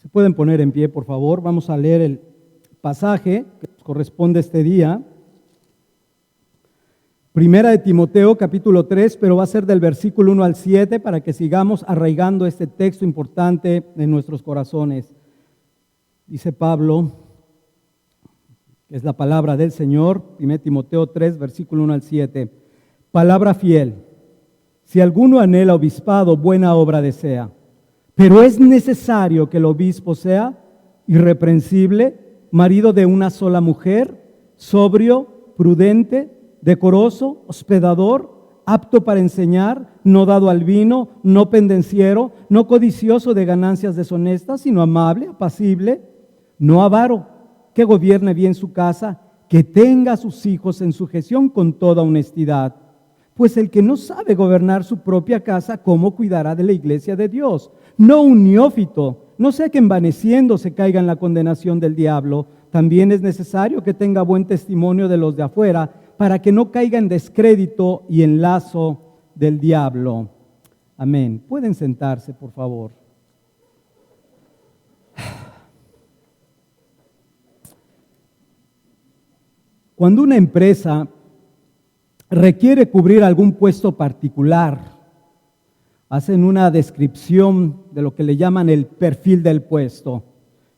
Se pueden poner en pie, por favor. Vamos a leer el pasaje que nos corresponde este día. Primera de Timoteo, capítulo 3, pero va a ser del versículo 1 al 7 para que sigamos arraigando este texto importante en nuestros corazones. Dice Pablo, que es la palabra del Señor, 1 Timoteo 3, versículo 1 al 7. Palabra fiel, si alguno anhela obispado, buena obra desea. Pero es necesario que el obispo sea irreprensible, marido de una sola mujer, sobrio, prudente, decoroso, hospedador, apto para enseñar, no dado al vino, no pendenciero, no codicioso de ganancias deshonestas, sino amable, apacible, no avaro, que gobierne bien su casa, que tenga a sus hijos en sujeción con toda honestidad. Pues el que no sabe gobernar su propia casa, ¿cómo cuidará de la iglesia de Dios? No un neófito, no sea que envaneciéndose caiga en la condenación del diablo. También es necesario que tenga buen testimonio de los de afuera, para que no caiga en descrédito y en lazo del diablo. Amén. Pueden sentarse, por favor. Cuando una empresa requiere cubrir algún puesto particular, hacen una descripción de lo que le llaman el perfil del puesto,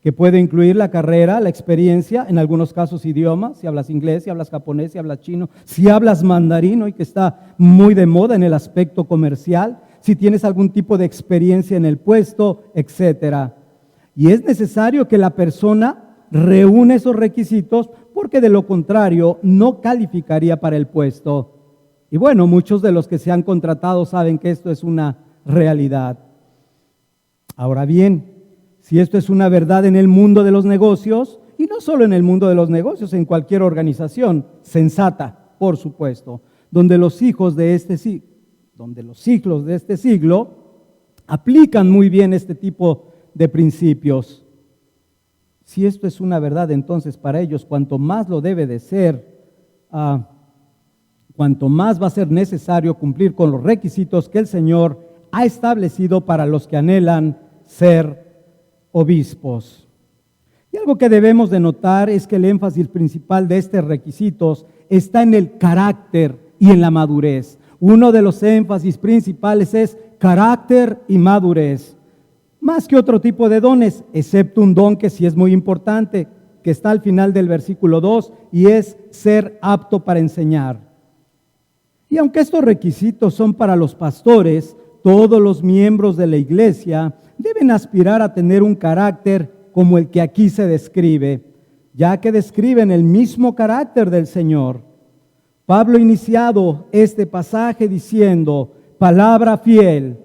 que puede incluir la carrera, la experiencia, en algunos casos idiomas, si hablas inglés, si hablas japonés, si hablas chino, si hablas mandarín, y que está muy de moda en el aspecto comercial, si tienes algún tipo de experiencia en el puesto, etcétera. Y es necesario que la persona reúne esos requisitos, porque de lo contrario no calificaría para el puesto. Y bueno, muchos de los que se han contratado saben que esto es una realidad. Ahora bien, si esto es una verdad en el mundo de los negocios, y no solo en el mundo de los negocios, en cualquier organización sensata, por supuesto, donde los hijos de este siglo aplican muy bien este tipo de principios. Si esto es una verdad, entonces para ellos cuanto más lo debe de ser, cuanto más va a ser necesario cumplir con los requisitos que el Señor ha establecido para los que anhelan ser obispos. Y algo que debemos de notar es que el énfasis principal de estos requisitos está en el carácter y en la madurez. Uno de los énfasis principales es carácter y madurez, más que otro tipo de dones, excepto un don que sí es muy importante, que está al final del versículo 2, y es ser apto para enseñar. Y aunque estos requisitos son para los pastores, todos los miembros de la iglesia deben aspirar a tener un carácter como el que aquí se describe, ya que describen el mismo carácter del Señor. Pablo ha iniciado este pasaje diciendo, palabra fiel,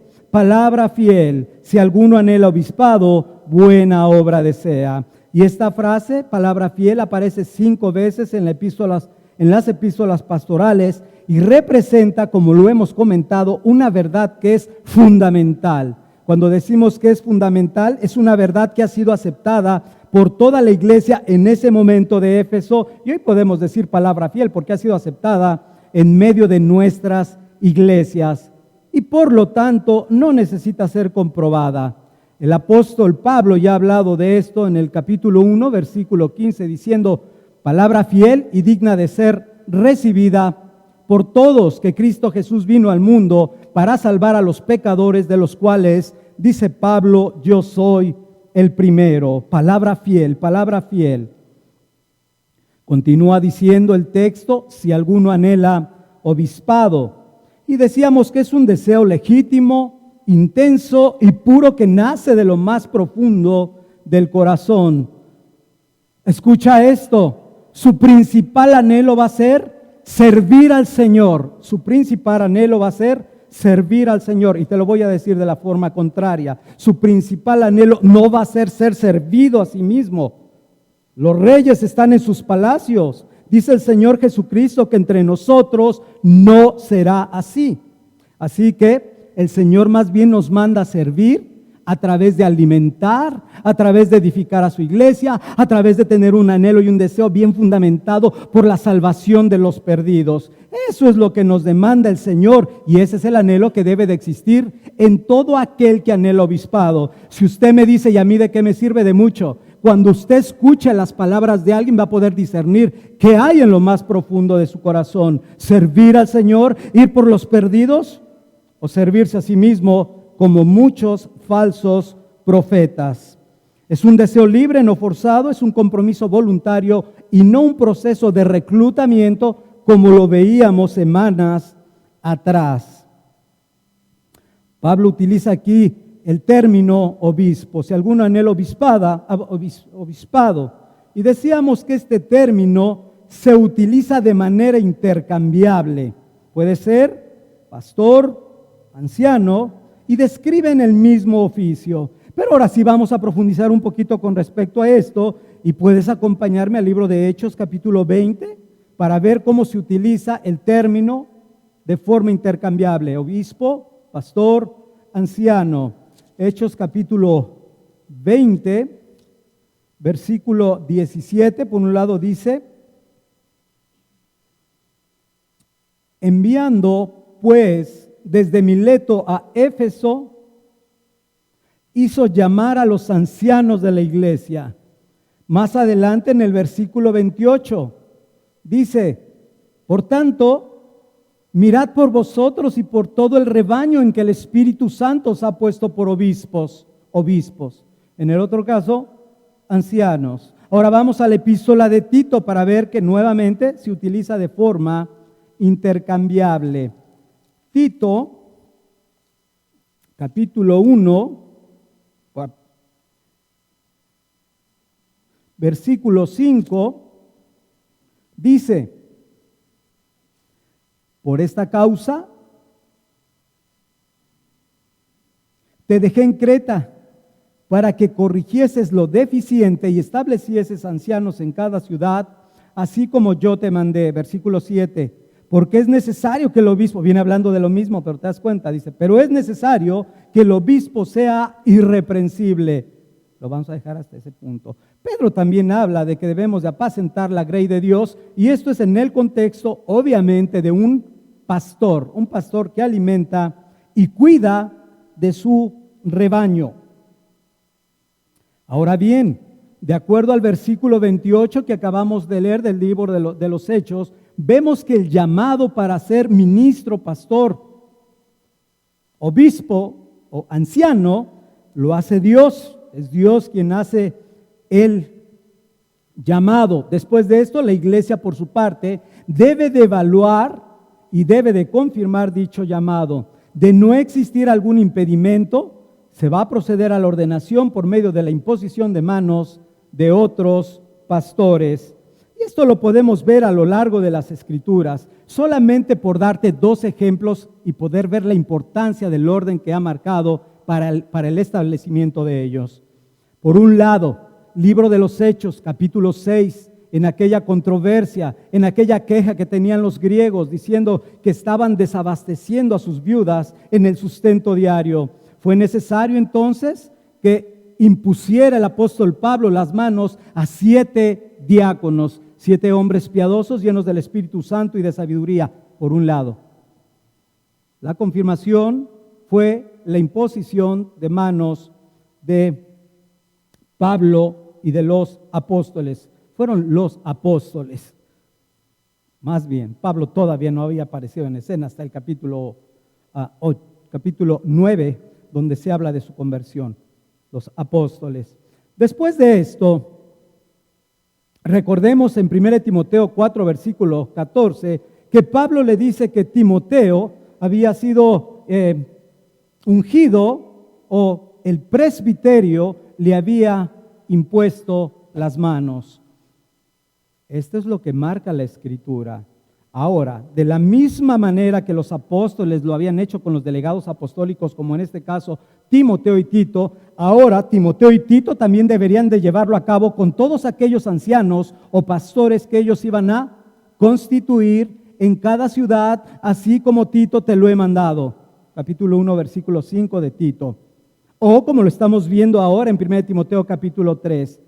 si alguno anhela obispado, buena obra desea. Y esta frase, palabra fiel, aparece 5 veces en las epístolas pastorales y representa, como lo hemos comentado, una verdad que es fundamental. Cuando decimos que es fundamental, es una verdad que ha sido aceptada por toda la iglesia en ese momento de Éfeso, y hoy podemos decir palabra fiel porque ha sido aceptada en medio de nuestras iglesias y por lo tanto no necesita ser comprobada. El apóstol Pablo ya ha hablado de esto en el capítulo 1, versículo 15, diciendo, palabra fiel y digna de ser recibida por todos, que Cristo Jesús vino al mundo para salvar a los pecadores, de los cuales, dice Pablo, yo soy el primero. Palabra fiel, palabra fiel. Continúa diciendo el texto, si alguno anhela obispado. Y decíamos que es un deseo legítimo, intenso y puro que nace de lo más profundo del corazón. Escucha esto, su principal anhelo va a ser servir al Señor. Su principal anhelo va a ser servir al Señor. Y te lo voy a decir de la forma contraria. Su principal anhelo no va a ser servido a sí mismo. Los reyes están en sus palacios. Dice el Señor Jesucristo que entre nosotros no será así. Así que el Señor más bien nos manda a servir a través de alimentar, a través de edificar a su iglesia, a través de tener un anhelo y un deseo bien fundamentado por la salvación de los perdidos. Eso es lo que nos demanda el Señor y ese es el anhelo que debe de existir en todo aquel que anhela obispado. Si usted me dice, ¿y a mí de qué me sirve? De mucho. Cuando usted escuche las palabras de alguien va a poder discernir qué hay en lo más profundo de su corazón. ¿Servir al Señor, ir por los perdidos o servirse a sí mismo como muchos falsos profetas? Es un deseo libre, no forzado, es un compromiso voluntario y no un proceso de reclutamiento como lo veíamos semanas atrás. Pablo utiliza aquí el término obispo, si alguno anhela obispado. Y decíamos que este término se utiliza de manera intercambiable. Puede ser pastor, anciano, y describen el mismo oficio. Pero ahora sí vamos a profundizar un poquito con respecto a esto, y puedes acompañarme al libro de Hechos, capítulo 20, para ver cómo se utiliza el término de forma intercambiable: obispo, pastor, anciano. Hechos capítulo 20, versículo 17, por un lado dice: enviando pues desde Mileto a Éfeso, hizo llamar a los ancianos de la iglesia. Más adelante en el versículo 28 dice: por tanto, mirad por vosotros y por todo el rebaño en que el Espíritu Santo os ha puesto por obispos. En el otro caso, ancianos. Ahora vamos a la epístola de Tito para ver que nuevamente se utiliza de forma intercambiable. Tito, capítulo 1, versículo 5, dice: por esta causa te dejé en Creta para que corrigieses lo deficiente y establecieses ancianos en cada ciudad, así como yo te mandé. Versículo 7, porque es necesario que el obispo, viene hablando de lo mismo, pero te das cuenta, dice, pero es necesario que el obispo sea irreprensible. Lo vamos a dejar hasta ese punto. Pedro también habla de que debemos de apacentar la grey de Dios, y esto es en el contexto, obviamente, de un pastor que alimenta y cuida de su rebaño. Ahora bien, de acuerdo al versículo 28 que acabamos de leer del libro de los Hechos, vemos que el llamado para ser ministro, pastor, obispo o anciano lo hace Dios. Es Dios quien hace el llamado. Después de esto, la iglesia, por su parte, debe de evaluar y debe de confirmar dicho llamado. De no existir algún impedimento, se va a proceder a la ordenación por medio de la imposición de manos de otros pastores. Y esto lo podemos ver a lo largo de las Escrituras, solamente por darte dos ejemplos y poder ver la importancia del orden que ha marcado para el establecimiento de ellos. Por un lado, libro de los Hechos, capítulo 6, en aquella controversia, en aquella queja que tenían los griegos diciendo que estaban desabasteciendo a sus viudas en el sustento diario. Fue necesario entonces que impusiera el apóstol Pablo las manos a 7 diáconos, 7 hombres piadosos llenos del Espíritu Santo y de sabiduría, por un lado. La confirmación fue la imposición de manos de Pablo y de los apóstoles. Fueron los apóstoles. Más bien, Pablo todavía no había aparecido en escena hasta el capítulo 9, donde se habla de su conversión. Los apóstoles. Después de esto, recordemos en 1 Timoteo 4, versículo 14, que Pablo le dice que Timoteo había sido ungido, o el presbiterio le había impuesto las manos. Esto es lo que marca la Escritura. Ahora, de la misma manera que los apóstoles lo habían hecho con los delegados apostólicos, como en este caso Timoteo y Tito, ahora Timoteo y Tito también deberían de llevarlo a cabo con todos aquellos ancianos o pastores que ellos iban a constituir en cada ciudad, así como Tito te lo he mandado. Capítulo 1, versículo 5 de Tito. O como lo estamos viendo ahora en 1 Timoteo capítulo 3,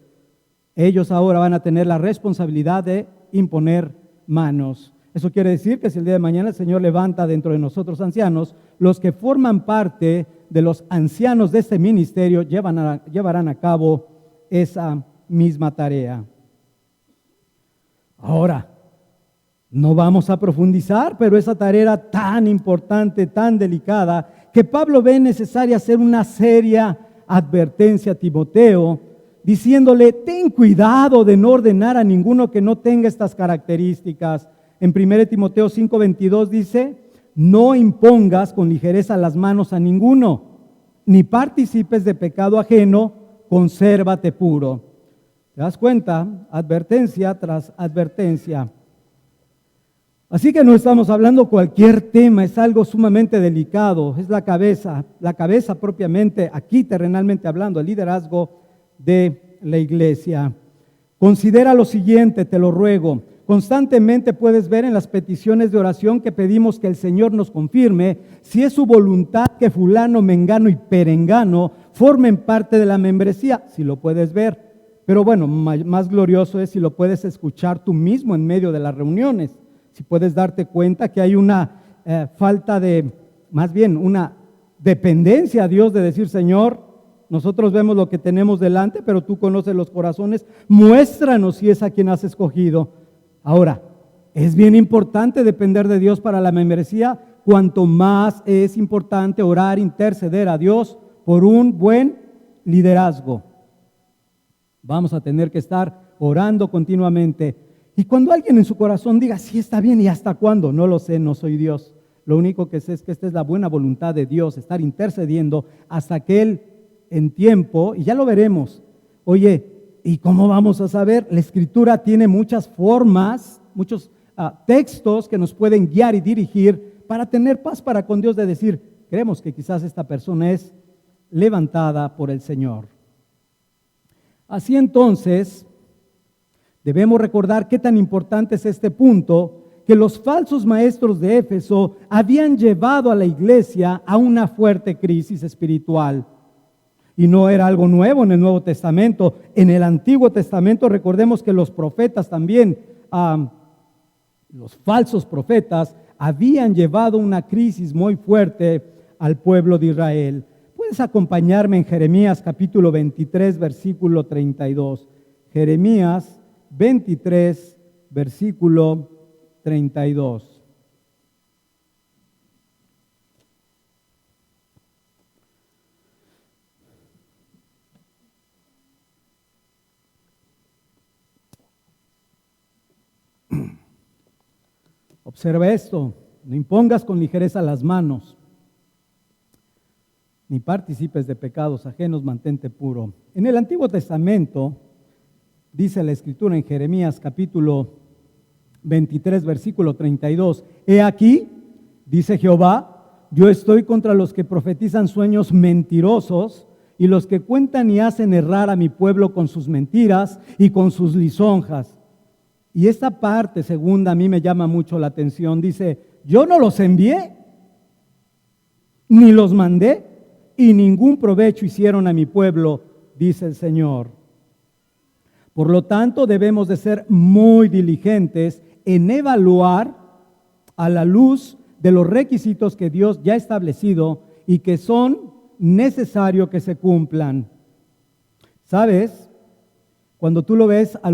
ellos ahora van a tener la responsabilidad de imponer manos. Eso quiere decir que si el día de mañana el Señor levanta dentro de nosotros ancianos, los que forman parte de los ancianos de este ministerio llevarán a cabo esa misma tarea. Ahora, no vamos a profundizar, pero esa tarea era tan importante, tan delicada, que Pablo ve necesaria hacer una seria advertencia a Timoteo, diciéndole: ten cuidado de no ordenar a ninguno que no tenga estas características. En 1 Timoteo 5:22 dice: no impongas con ligereza las manos a ninguno, ni participes de pecado ajeno, consérvate puro. ¿Te das cuenta? Advertencia tras advertencia. Así que no estamos hablando cualquier tema, es algo sumamente delicado, es la cabeza propiamente, aquí terrenalmente hablando, el liderazgo de la iglesia. Considera lo siguiente, te lo ruego. Constantemente puedes ver en las peticiones de oración que pedimos que el Señor nos confirme si es su voluntad que fulano, mengano y perengano formen parte de la membresía, si lo puedes ver. Pero bueno, más glorioso es si lo puedes escuchar tú mismo en medio de las reuniones. Si puedes darte cuenta que hay una falta de, más bien una dependencia a Dios de decir: Señor, nosotros vemos lo que tenemos delante, pero tú conoces los corazones, muéstranos si es a quien has escogido. Ahora, es bien importante depender de Dios para la membresía, cuanto más es importante orar, interceder a Dios por un buen liderazgo. Vamos a tener que estar orando continuamente. Y cuando alguien en su corazón diga: sí, está bien, ¿y hasta cuándo? No lo sé, no soy Dios. Lo único que sé es que esta es la buena voluntad de Dios, estar intercediendo hasta que Él en tiempo, y ya lo veremos. Oye, ¿y cómo vamos a saber? La Escritura tiene muchas formas, muchos textos que nos pueden guiar y dirigir para tener paz para con Dios, de decir: creemos que quizás esta persona es levantada por el Señor. Así entonces, debemos recordar qué tan importante es este punto, que los falsos maestros de Éfeso habían llevado a la iglesia a una fuerte crisis espiritual. Y no era algo nuevo en el Nuevo Testamento. En el Antiguo Testamento recordemos que los profetas también, los falsos profetas, habían llevado una crisis muy fuerte al pueblo de Israel. Puedes acompañarme en Jeremías capítulo 23, versículo 32. Jeremías 23, versículo 32. Observa esto: no impongas con ligereza las manos, ni participes de pecados ajenos, mantente puro. En el Antiguo Testamento, dice la Escritura en Jeremías capítulo 23, versículo 32, he aquí, dice Jehová, yo estoy contra los que profetizan sueños mentirosos y los que cuentan y hacen errar a mi pueblo con sus mentiras y con sus lisonjas. Y esta parte segunda a mí me llama mucho la atención. Dice: yo no los envié, ni los mandé, y ningún provecho hicieron a mi pueblo, dice el Señor. Por lo tanto, debemos de ser muy diligentes en evaluar a la luz de los requisitos que Dios ya ha establecido y que son necesarios que se cumplan. ¿Sabes? Cuando tú lo ves a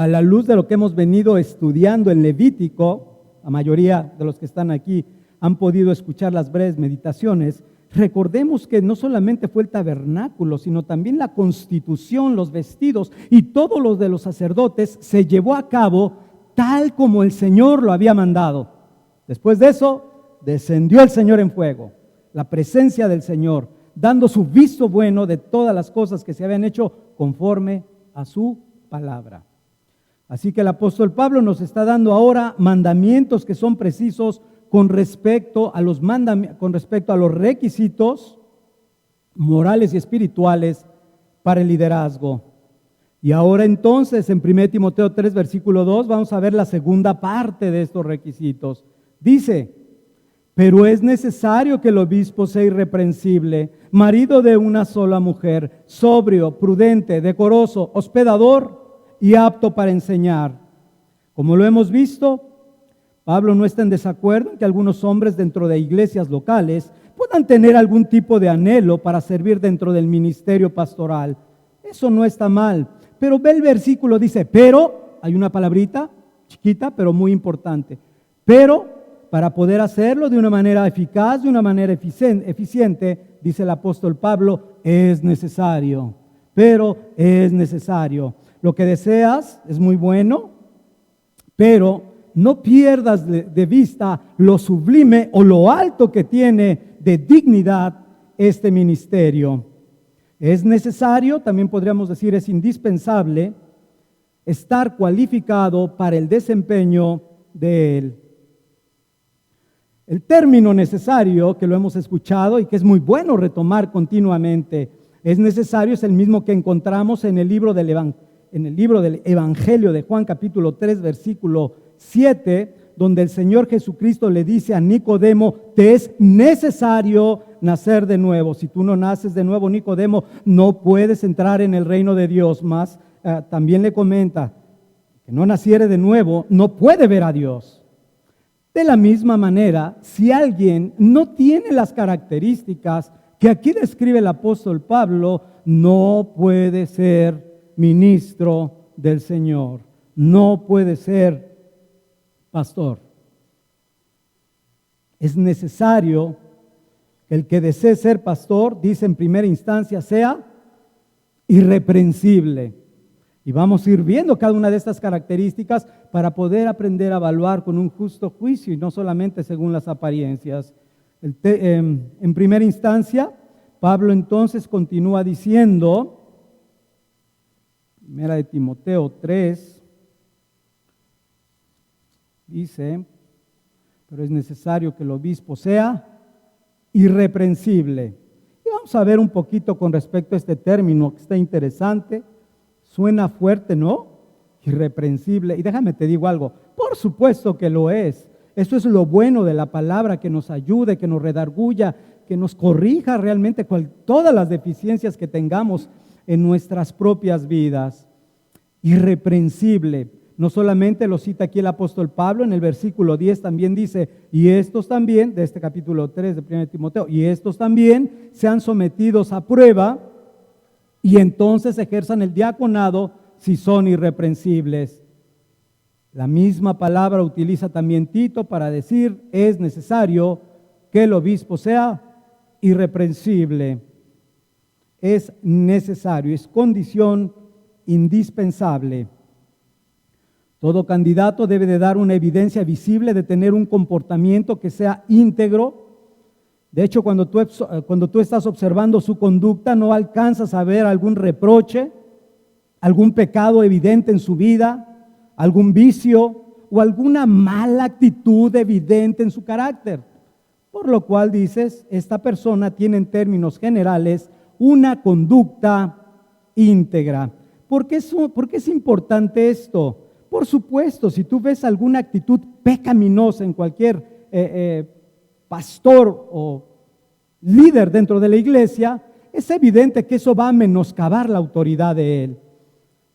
la luz de lo que hemos venido estudiando en Levítico, la mayoría de los que están aquí han podido escuchar las breves meditaciones. Recordemos que no solamente fue el tabernáculo, sino también la constitución, los vestidos y todo lo de los sacerdotes se llevó a cabo tal como el Señor lo había mandado. Después de eso, descendió el Señor en fuego, la presencia del Señor, dando su visto bueno de todas las cosas que se habían hecho conforme a su palabra. Así que el apóstol Pablo nos está dando ahora mandamientos que son precisos con respecto a los requisitos morales y espirituales para el liderazgo. Y ahora entonces en 1 Timoteo 3, versículo 2, vamos a ver la segunda parte de estos requisitos. Dice: Pero es necesario que el obispo sea irreprensible, marido de una sola mujer, sobrio, prudente, decoroso, hospedador y apto para enseñar. Como lo hemos visto, Pablo no está en desacuerdo en que algunos hombres dentro de iglesias locales puedan tener algún tipo de anhelo para servir dentro del ministerio pastoral. Eso no está mal. Pero ve el versículo, dice, pero, hay una palabrita chiquita, pero muy importante. Pero, para poder hacerlo de una manera eficaz, de una manera eficiente, dice el apóstol Pablo, es necesario. Pero es necesario. Lo que deseas es muy bueno, pero no pierdas de vista lo sublime o lo alto que tiene de dignidad este ministerio. Es necesario, también podríamos decir es indispensable, estar cualificado para el desempeño de él. El término necesario, que lo hemos escuchado y que es muy bueno retomar continuamente, es necesario, es el mismo que encontramos en el libro del Evangelio de Juan capítulo 3 versículo 7, donde el Señor Jesucristo le dice a Nicodemo, te es necesario nacer de nuevo. Si tú no naces de nuevo, Nicodemo, no puedes entrar en el reino de Dios. Más también le comenta que no naciere de nuevo, no puede ver a Dios. De la misma manera, si alguien no tiene las características que aquí describe el apóstol Pablo, no puede ser ministro del Señor, no puede ser pastor. Es necesario que el que desee ser pastor, dice en primera instancia, sea irreprensible. Y vamos a ir viendo cada una de estas características para poder aprender a evaluar con un justo juicio y no solamente según las apariencias. En primera instancia, Pablo entonces continúa diciendo, primera de Timoteo 3, dice, pero es necesario que el obispo sea irreprensible. Y vamos a ver un poquito con respecto a este término que está interesante. Suena fuerte, ¿no? Irreprensible. Y déjame te digo algo, por supuesto que lo es. Eso es lo bueno de la palabra, que nos ayude, que nos redarguya, que nos corrija realmente todas las deficiencias que tengamos en nuestras propias vidas. Irreprensible. No solamente lo cita aquí el apóstol Pablo, en el versículo 10 también dice, y estos también, de este capítulo 3 de 1 Timoteo, y estos también sean sometidos a prueba y entonces ejerzan el diaconado si son irreprensibles. La misma palabra utiliza también Tito para decir, es necesario que el obispo sea irreprensible. Es necesario, es condición indispensable. Todo candidato debe de dar una evidencia visible de tener un comportamiento que sea íntegro. De hecho, cuando tú estás observando su conducta, no alcanzas a ver algún reproche, algún pecado evidente en su vida, algún vicio o alguna mala actitud evidente en su carácter. Por lo cual dices, esta persona tiene en términos generales una conducta íntegra. ¿Por qué es importante esto? Por supuesto, si tú ves alguna actitud pecaminosa en cualquier pastor o líder dentro de la iglesia, es evidente que eso va a menoscabar la autoridad de él.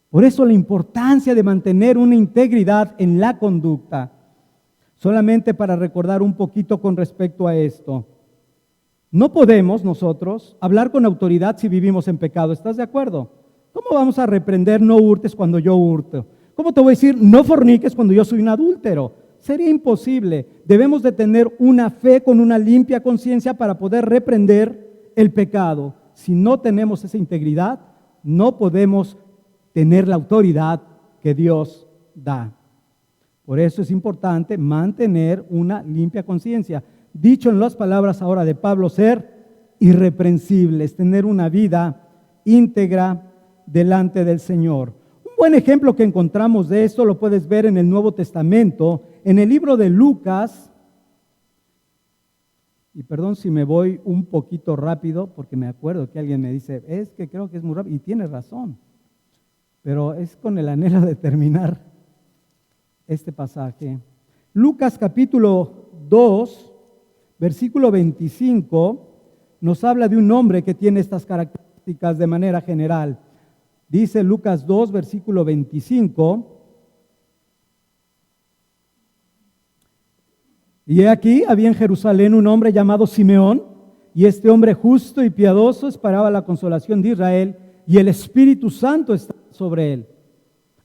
Por eso la importancia de mantener una integridad en la conducta. Solamente para recordar un poquito con respecto a esto. No podemos nosotros hablar con autoridad si vivimos en pecado, ¿estás de acuerdo? ¿Cómo vamos a reprender no hurtes cuando yo hurto? ¿Cómo te voy a decir no forniques cuando yo soy un adúltero? Sería imposible. Debemos de tener una fe con una limpia conciencia para poder reprender el pecado. Si no tenemos esa integridad, no podemos tener la autoridad que Dios da. Por eso es importante mantener una limpia conciencia. Dicho en las palabras ahora de Pablo, ser irreprensibles, tener una vida íntegra delante del Señor. Un buen ejemplo que encontramos de esto lo puedes ver en el Nuevo Testamento, en el libro de Lucas. Y perdón si me voy un poquito rápido, porque me acuerdo que alguien me dice, es que creo que es muy rápido, y tiene razón. Pero es con el anhelo de terminar este pasaje. Lucas capítulo 2, versículo 25, nos habla de un hombre que tiene estas características de manera general. Dice Lucas 2, versículo 25, y he aquí, había en Jerusalén un hombre llamado Simeón, y este hombre justo y piadoso esperaba la consolación de Israel, y el Espíritu Santo estaba sobre él.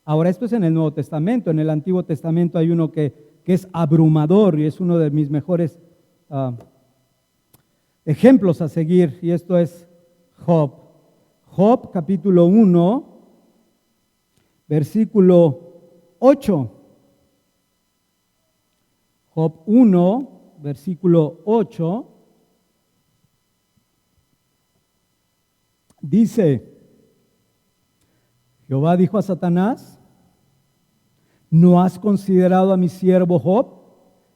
Ahora, esto es en el Nuevo Testamento. En el Antiguo Testamento hay uno que es abrumador y es uno de mis mejores ejemplos a seguir, y esto es Job. Job, capítulo 1, versículo 8. Job 1, versículo 8, dice: Jehová dijo a Satanás: ¿no has considerado a mi siervo Job,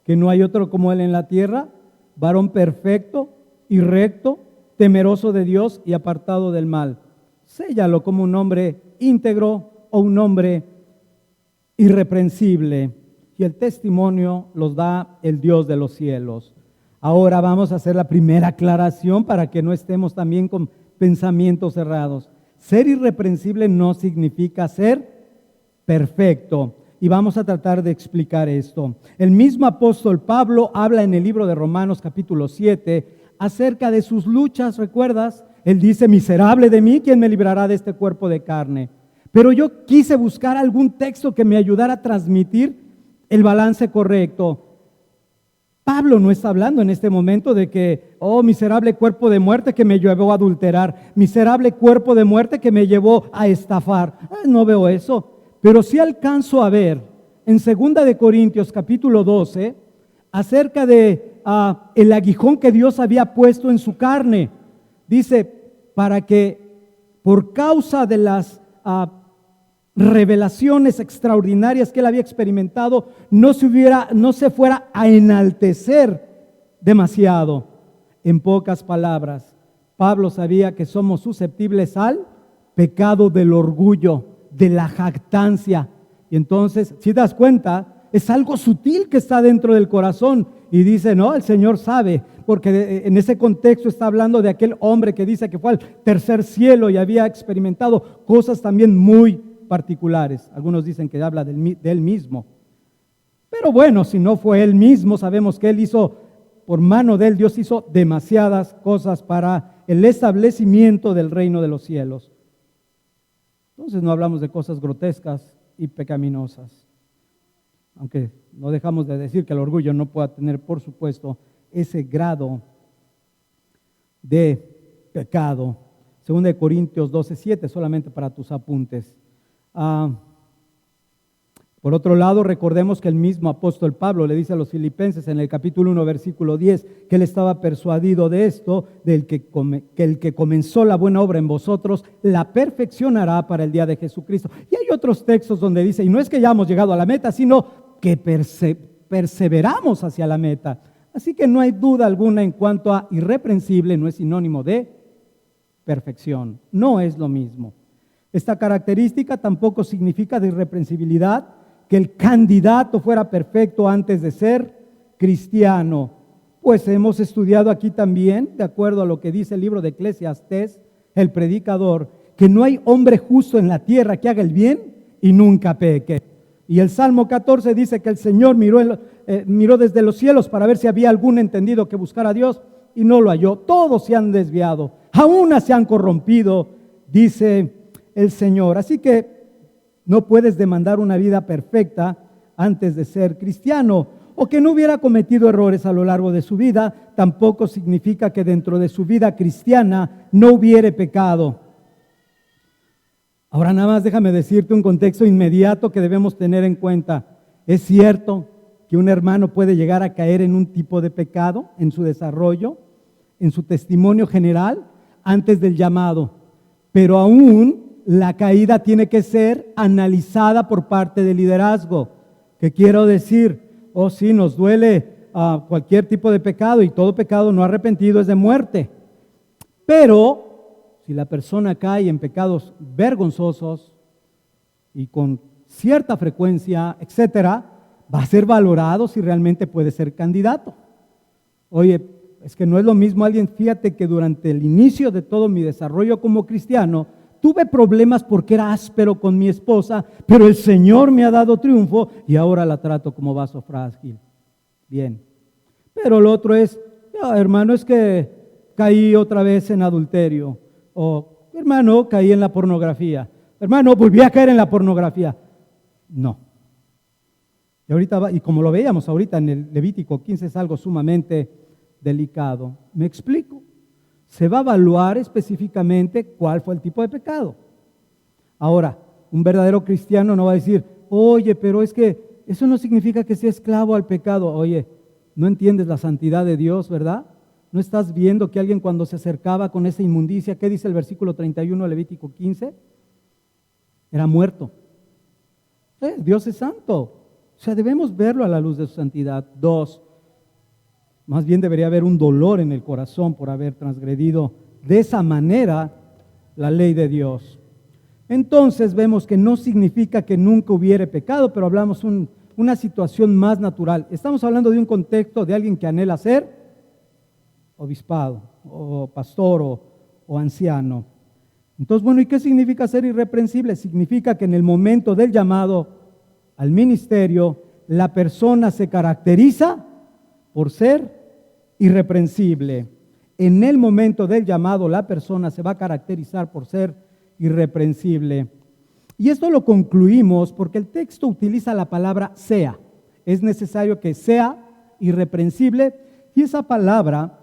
que no hay otro como él en la tierra, varón perfecto y recto, temeroso de Dios y apartado del mal? Séllalo como un hombre íntegro o un hombre irreprensible. Y el testimonio los da el Dios de los cielos. Ahora vamos a hacer la primera aclaración para que no estemos también con pensamientos cerrados. Ser irreprensible no significa ser perfecto. Y vamos a tratar de explicar esto. El mismo apóstol Pablo habla en el libro de Romanos capítulo 7 acerca de sus luchas, ¿recuerdas? Él dice: miserable de mí, ¿quién me librará de este cuerpo de carne? Pero yo quise buscar algún texto que me ayudara a transmitir el balance correcto. Pablo no está hablando en este momento de que, oh, miserable cuerpo de muerte que me llevó a adulterar, miserable cuerpo de muerte que me llevó a estafar. No veo eso, pero sí alcanzo a ver en 2 de Corintios capítulo 12 acerca de el aguijón que Dios había puesto en su carne. Dice: para que por causa de las revelaciones extraordinarias que él había experimentado, no se fuera a enaltecer demasiado. En pocas palabras, Pablo sabía que somos susceptibles al pecado del orgullo, de la jactancia. Y entonces, si das cuenta, es algo sutil que está dentro del corazón. Y dice: no, el Señor sabe, porque en ese contexto está hablando de aquel hombre que dice que fue al tercer cielo y había experimentado cosas también muy particulares. Algunos dicen que habla de él mismo. Pero bueno, si no fue él mismo, sabemos que él hizo, por mano de él, Dios hizo demasiadas cosas para el establecimiento del reino de los cielos. Entonces no hablamos de cosas grotescas y pecaminosas. Aunque no dejamos de decir que el orgullo no pueda tener, por supuesto, ese grado de pecado. 2 Corintios 12:7, solamente para tus apuntes. Por otro lado, recordemos que el mismo apóstol Pablo le dice a los filipenses en el capítulo 1, versículo 10, que él estaba persuadido de esto, que el que comenzó la buena obra en vosotros, la perfeccionará para el día de Jesucristo. Y hay otros textos donde dice: y no es que ya hemos llegado a la meta, sino que perseveramos hacia la meta. Así que no hay duda alguna en cuanto a irreprensible, no es sinónimo de perfección, no es lo mismo. Esta característica tampoco significa de irreprensibilidad que el candidato fuera perfecto antes de ser cristiano. Pues hemos estudiado aquí también, de acuerdo a lo que dice el libro de Eclesiastés, el predicador, que no hay hombre justo en la tierra que haga el bien y nunca peque. Y el Salmo 14 dice que el Señor miró desde los cielos para ver si había algún entendido que buscara a Dios y no lo halló. Todos se han desviado, aún se han corrompido, dice el Señor. Así que no puedes demandar una vida perfecta antes de ser cristiano, o que no hubiera cometido errores a lo largo de su vida. Tampoco significa que dentro de su vida cristiana no hubiere pecado. Ahora nada más déjame decirte un contexto inmediato que debemos tener en cuenta. Es cierto que un hermano puede llegar a caer en un tipo de pecado en su desarrollo, en su testimonio general, antes del llamado, pero aún la caída tiene que ser analizada por parte del liderazgo. ¿Qué quiero decir? Sí, nos duele cualquier tipo de pecado, y todo pecado no arrepentido es de muerte. Pero si la persona cae en pecados vergonzosos y con cierta frecuencia, etcétera, va a ser valorado si realmente puede ser candidato. Oye, es que no es lo mismo alguien, fíjate que durante el inicio de todo mi desarrollo como cristiano, tuve problemas porque era áspero con mi esposa, pero el Señor me ha dado triunfo y ahora la trato como vaso frágil. Bien. Pero lo otro es, hermano, es que caí otra vez en adulterio. O, hermano, caí en la pornografía. Hermano, volví a caer en la pornografía. No. Y ahorita, y como lo veíamos ahorita en el Levítico 15, es algo sumamente delicado. ¿Me explico? Se va a evaluar específicamente cuál fue el tipo de pecado. Ahora, un verdadero cristiano no va a decir, oye, pero es que eso no significa que sea esclavo al pecado. Oye, no entiendes la santidad de Dios, ¿verdad? ¿No estás viendo que alguien cuando se acercaba con esa inmundicia, ¿qué dice el versículo 31 de Levítico 15? Era muerto. Dios es santo. O sea, debemos verlo a la luz de su santidad. 2, más bien debería haber un dolor en el corazón por haber transgredido de esa manera la ley de Dios. Entonces vemos que no significa que nunca hubiere pecado, pero hablamos una situación más natural. Estamos hablando de un contexto de alguien que anhela ser obispado, o pastor, o anciano. Entonces, bueno, ¿y qué significa ser irreprensible? Significa que en el momento del llamado al ministerio, la persona se caracteriza por ser irreprensible. En el momento del llamado, la persona se va a caracterizar por ser irreprensible. Y esto lo concluimos porque el texto utiliza la palabra sea. Es necesario que sea irreprensible y esa palabra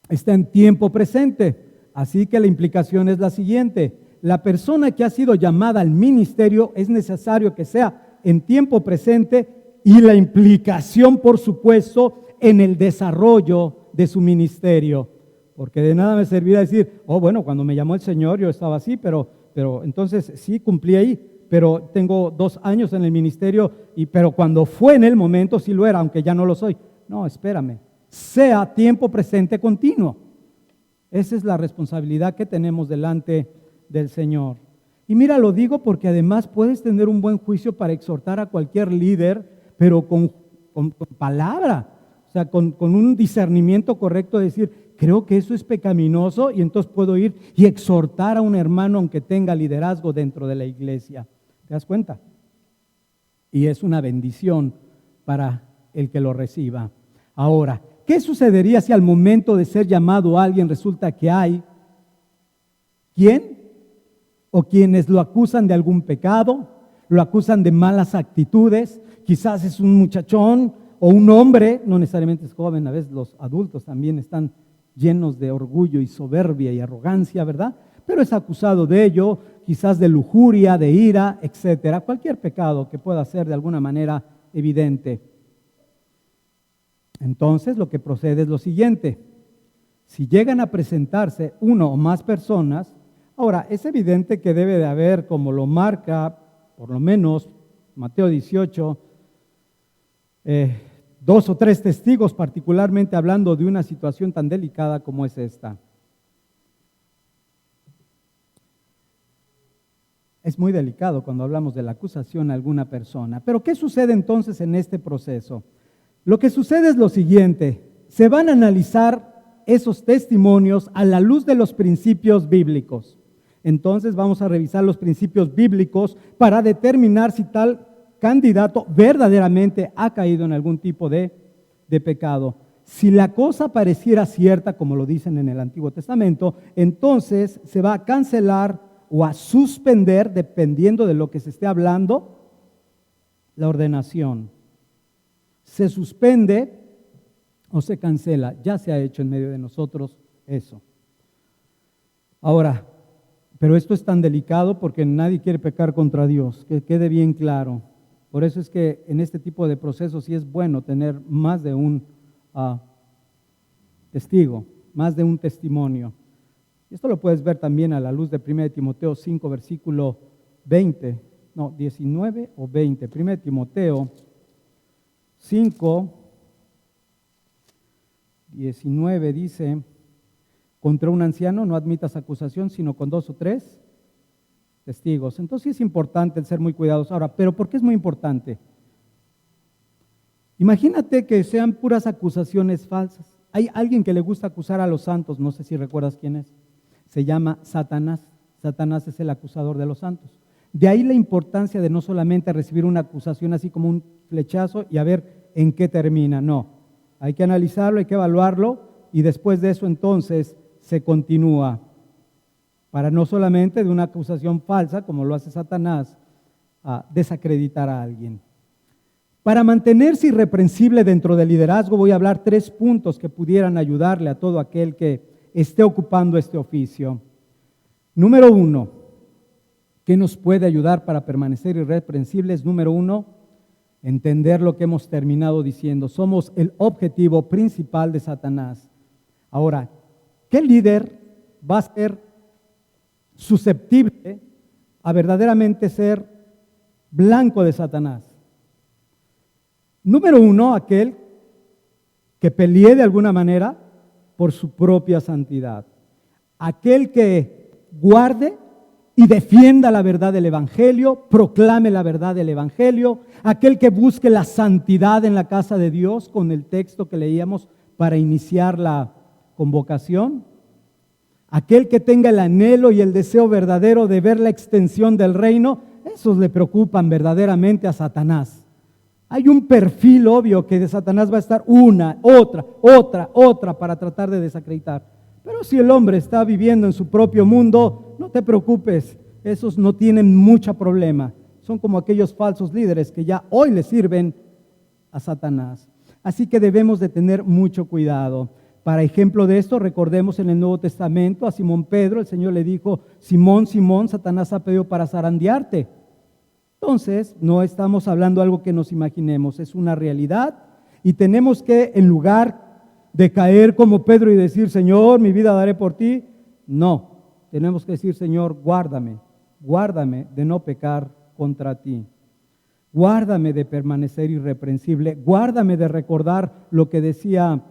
está en tiempo presente. Así que la implicación es la siguiente: la persona que ha sido llamada al ministerio es necesario que sea en tiempo presente y la implicación, por supuesto, en el desarrollo de su ministerio. Porque de nada me servirá decir, oh, bueno, cuando me llamó el Señor yo estaba así, pero entonces sí cumplí ahí, pero tengo 2 años en el ministerio, pero cuando fue en el momento sí lo era, aunque ya no lo soy. No, espérame, sea tiempo presente continuo. Esa es la responsabilidad que tenemos delante del Señor. Y mira, lo digo porque además puedes tener un buen juicio para exhortar a cualquier líder, pero con palabra, o sea, con un discernimiento correcto, de decir, creo que eso es pecaminoso y entonces puedo ir y exhortar a un hermano aunque tenga liderazgo dentro de la iglesia. ¿Te das cuenta? Y es una bendición para el que lo reciba. Ahora, ¿qué sucedería si al momento de ser llamado a alguien resulta que hay quién o quienes lo acusan de algún pecado, lo acusan de malas actitudes? Quizás es un muchachón o un hombre, no necesariamente es joven, a veces los adultos también están llenos de orgullo y soberbia y arrogancia, ¿verdad? Pero es acusado de ello, quizás de lujuria, de ira, etcétera, cualquier pecado que pueda ser de alguna manera evidente. Entonces lo que procede es lo siguiente: si llegan a presentarse uno o más personas, ahora es evidente que debe de haber, como lo marca por lo menos Mateo 18, 2 o 3 testigos, particularmente hablando de una situación tan delicada como es esta. Es muy delicado cuando hablamos de la acusación a alguna persona. Pero ¿qué sucede entonces en este proceso? Lo que sucede es lo siguiente: se van a analizar esos testimonios a la luz de los principios bíblicos. Entonces vamos a revisar los principios bíblicos para determinar si tal candidato verdaderamente ha caído en algún tipo de pecado. Si la cosa pareciera cierta, como lo dicen en el Antiguo Testamento, entonces se va a cancelar o a suspender, dependiendo de lo que se esté hablando, la ordenación. Se suspende o se cancela. Ya se ha hecho en medio de nosotros eso. Ahora, pero esto es tan delicado porque nadie quiere pecar contra Dios, que quede bien claro. Por eso es que en este tipo de procesos sí es bueno tener más de un testigo, más de un testimonio. Esto lo puedes ver también a la luz de 1 Timoteo 5, versículo 19 o 20. 1 Timoteo 5, 19 dice: contra un anciano no admitas acusación, sino con 2 o 3 testigos. Entonces sí es importante el ser muy cuidadosos. Ahora, ¿pero por qué es muy importante? Imagínate que sean puras acusaciones falsas. Hay alguien que le gusta acusar a los santos, no sé si recuerdas quién es. Se llama Satanás. Satanás es el acusador de los santos. De ahí la importancia de no solamente recibir una acusación así como un flechazo y a ver en qué termina. No, hay que analizarlo, hay que evaluarlo y después de eso entonces se continúa. Para no solamente de una acusación falsa, como lo hace Satanás, a desacreditar a alguien. Para mantenerse irreprensible dentro del liderazgo, voy a hablar 3 puntos que pudieran ayudarle a todo aquel que esté ocupando este oficio. Número 1, ¿qué nos puede ayudar para permanecer irreprensibles? Número 1, entender lo que hemos terminado diciendo. Somos el objetivo principal de Satanás. Ahora, ¿qué líder va a ser susceptible a verdaderamente ser blanco de Satanás? Número 1, aquel que pelee de alguna manera por su propia santidad. Aquel que guarde y defienda la verdad del Evangelio, proclame la verdad del Evangelio. Aquel que busque la santidad en la casa de Dios con el texto que leíamos para iniciar la convocación. Aquel que tenga el anhelo y el deseo verdadero de ver la extensión del reino, esos le preocupan verdaderamente a Satanás. Hay un perfil obvio que de Satanás va a estar una, otra para tratar de desacreditar. Pero si el hombre está viviendo en su propio mundo, no te preocupes, esos no tienen mucho problema. Son como aquellos falsos líderes que ya hoy le sirven a Satanás. Así que debemos de tener mucho cuidado. Para ejemplo de esto, recordemos en el Nuevo Testamento a Simón Pedro, el Señor le dijo: Simón, Simón, Satanás ha pedido para zarandearte. Entonces, no estamos hablando de algo que nos imaginemos, es una realidad y tenemos que, en lugar de caer como Pedro y decir: Señor, mi vida daré por ti, no, tenemos que decir: Señor, guárdame de no pecar contra ti. Guárdame de permanecer irreprensible, guárdame de recordar lo que decía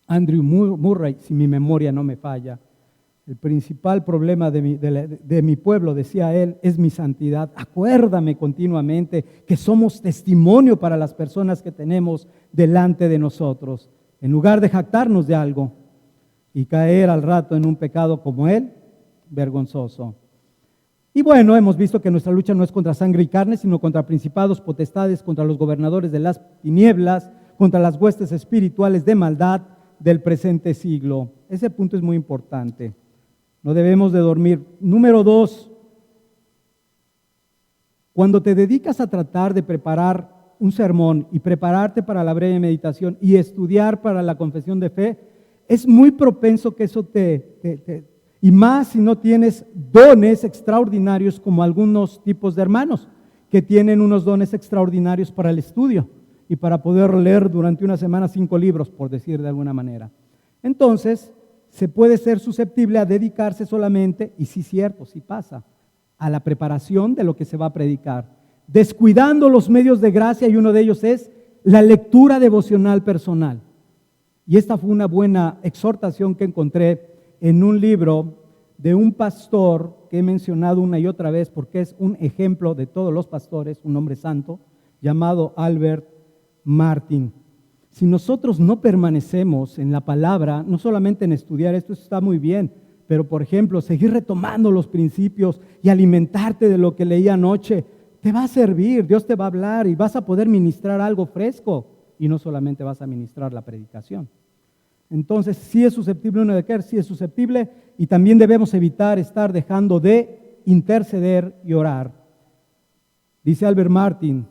Andrew Murray, si mi memoria no me falla. El principal problema de mi pueblo, decía él, es mi santidad. Acuérdame continuamente que somos testimonio para las personas que tenemos delante de nosotros. En lugar de jactarnos de algo y caer al rato en un pecado como él, vergonzoso. Y bueno, hemos visto que nuestra lucha no es contra sangre y carne, sino contra principados, potestades, contra los gobernadores de las tinieblas, contra las huestes espirituales de maldad del presente siglo. Ese punto es muy importante. No debemos de dormir. Número 2, cuando te dedicas a tratar de preparar un sermón y prepararte para la breve meditación y estudiar para la confesión de fe, es muy propenso que eso y más si no tienes dones extraordinarios como algunos tipos de hermanos que tienen unos dones extraordinarios para el estudio y para poder leer durante una semana 5 libros, por decir de alguna manera. Entonces, se puede ser susceptible a dedicarse solamente, y sí cierto, sí pasa, a la preparación de lo que se va a predicar, descuidando los medios de gracia, y uno de ellos es la lectura devocional personal. Y esta fue una buena exhortación que encontré en un libro de un pastor que he mencionado una y otra vez porque es un ejemplo de todos los pastores, un hombre santo, llamado Albert Martin. Si nosotros no permanecemos en la palabra, no solamente en estudiar, esto está muy bien, pero por ejemplo, seguir retomando los principios y alimentarte de lo que leí anoche, te va a servir, Dios te va a hablar y vas a poder ministrar algo fresco y no solamente vas a ministrar la predicación. Entonces, sí es susceptible uno de caer, sí es susceptible, y también debemos evitar estar dejando de interceder y orar. Dice Albert Martin: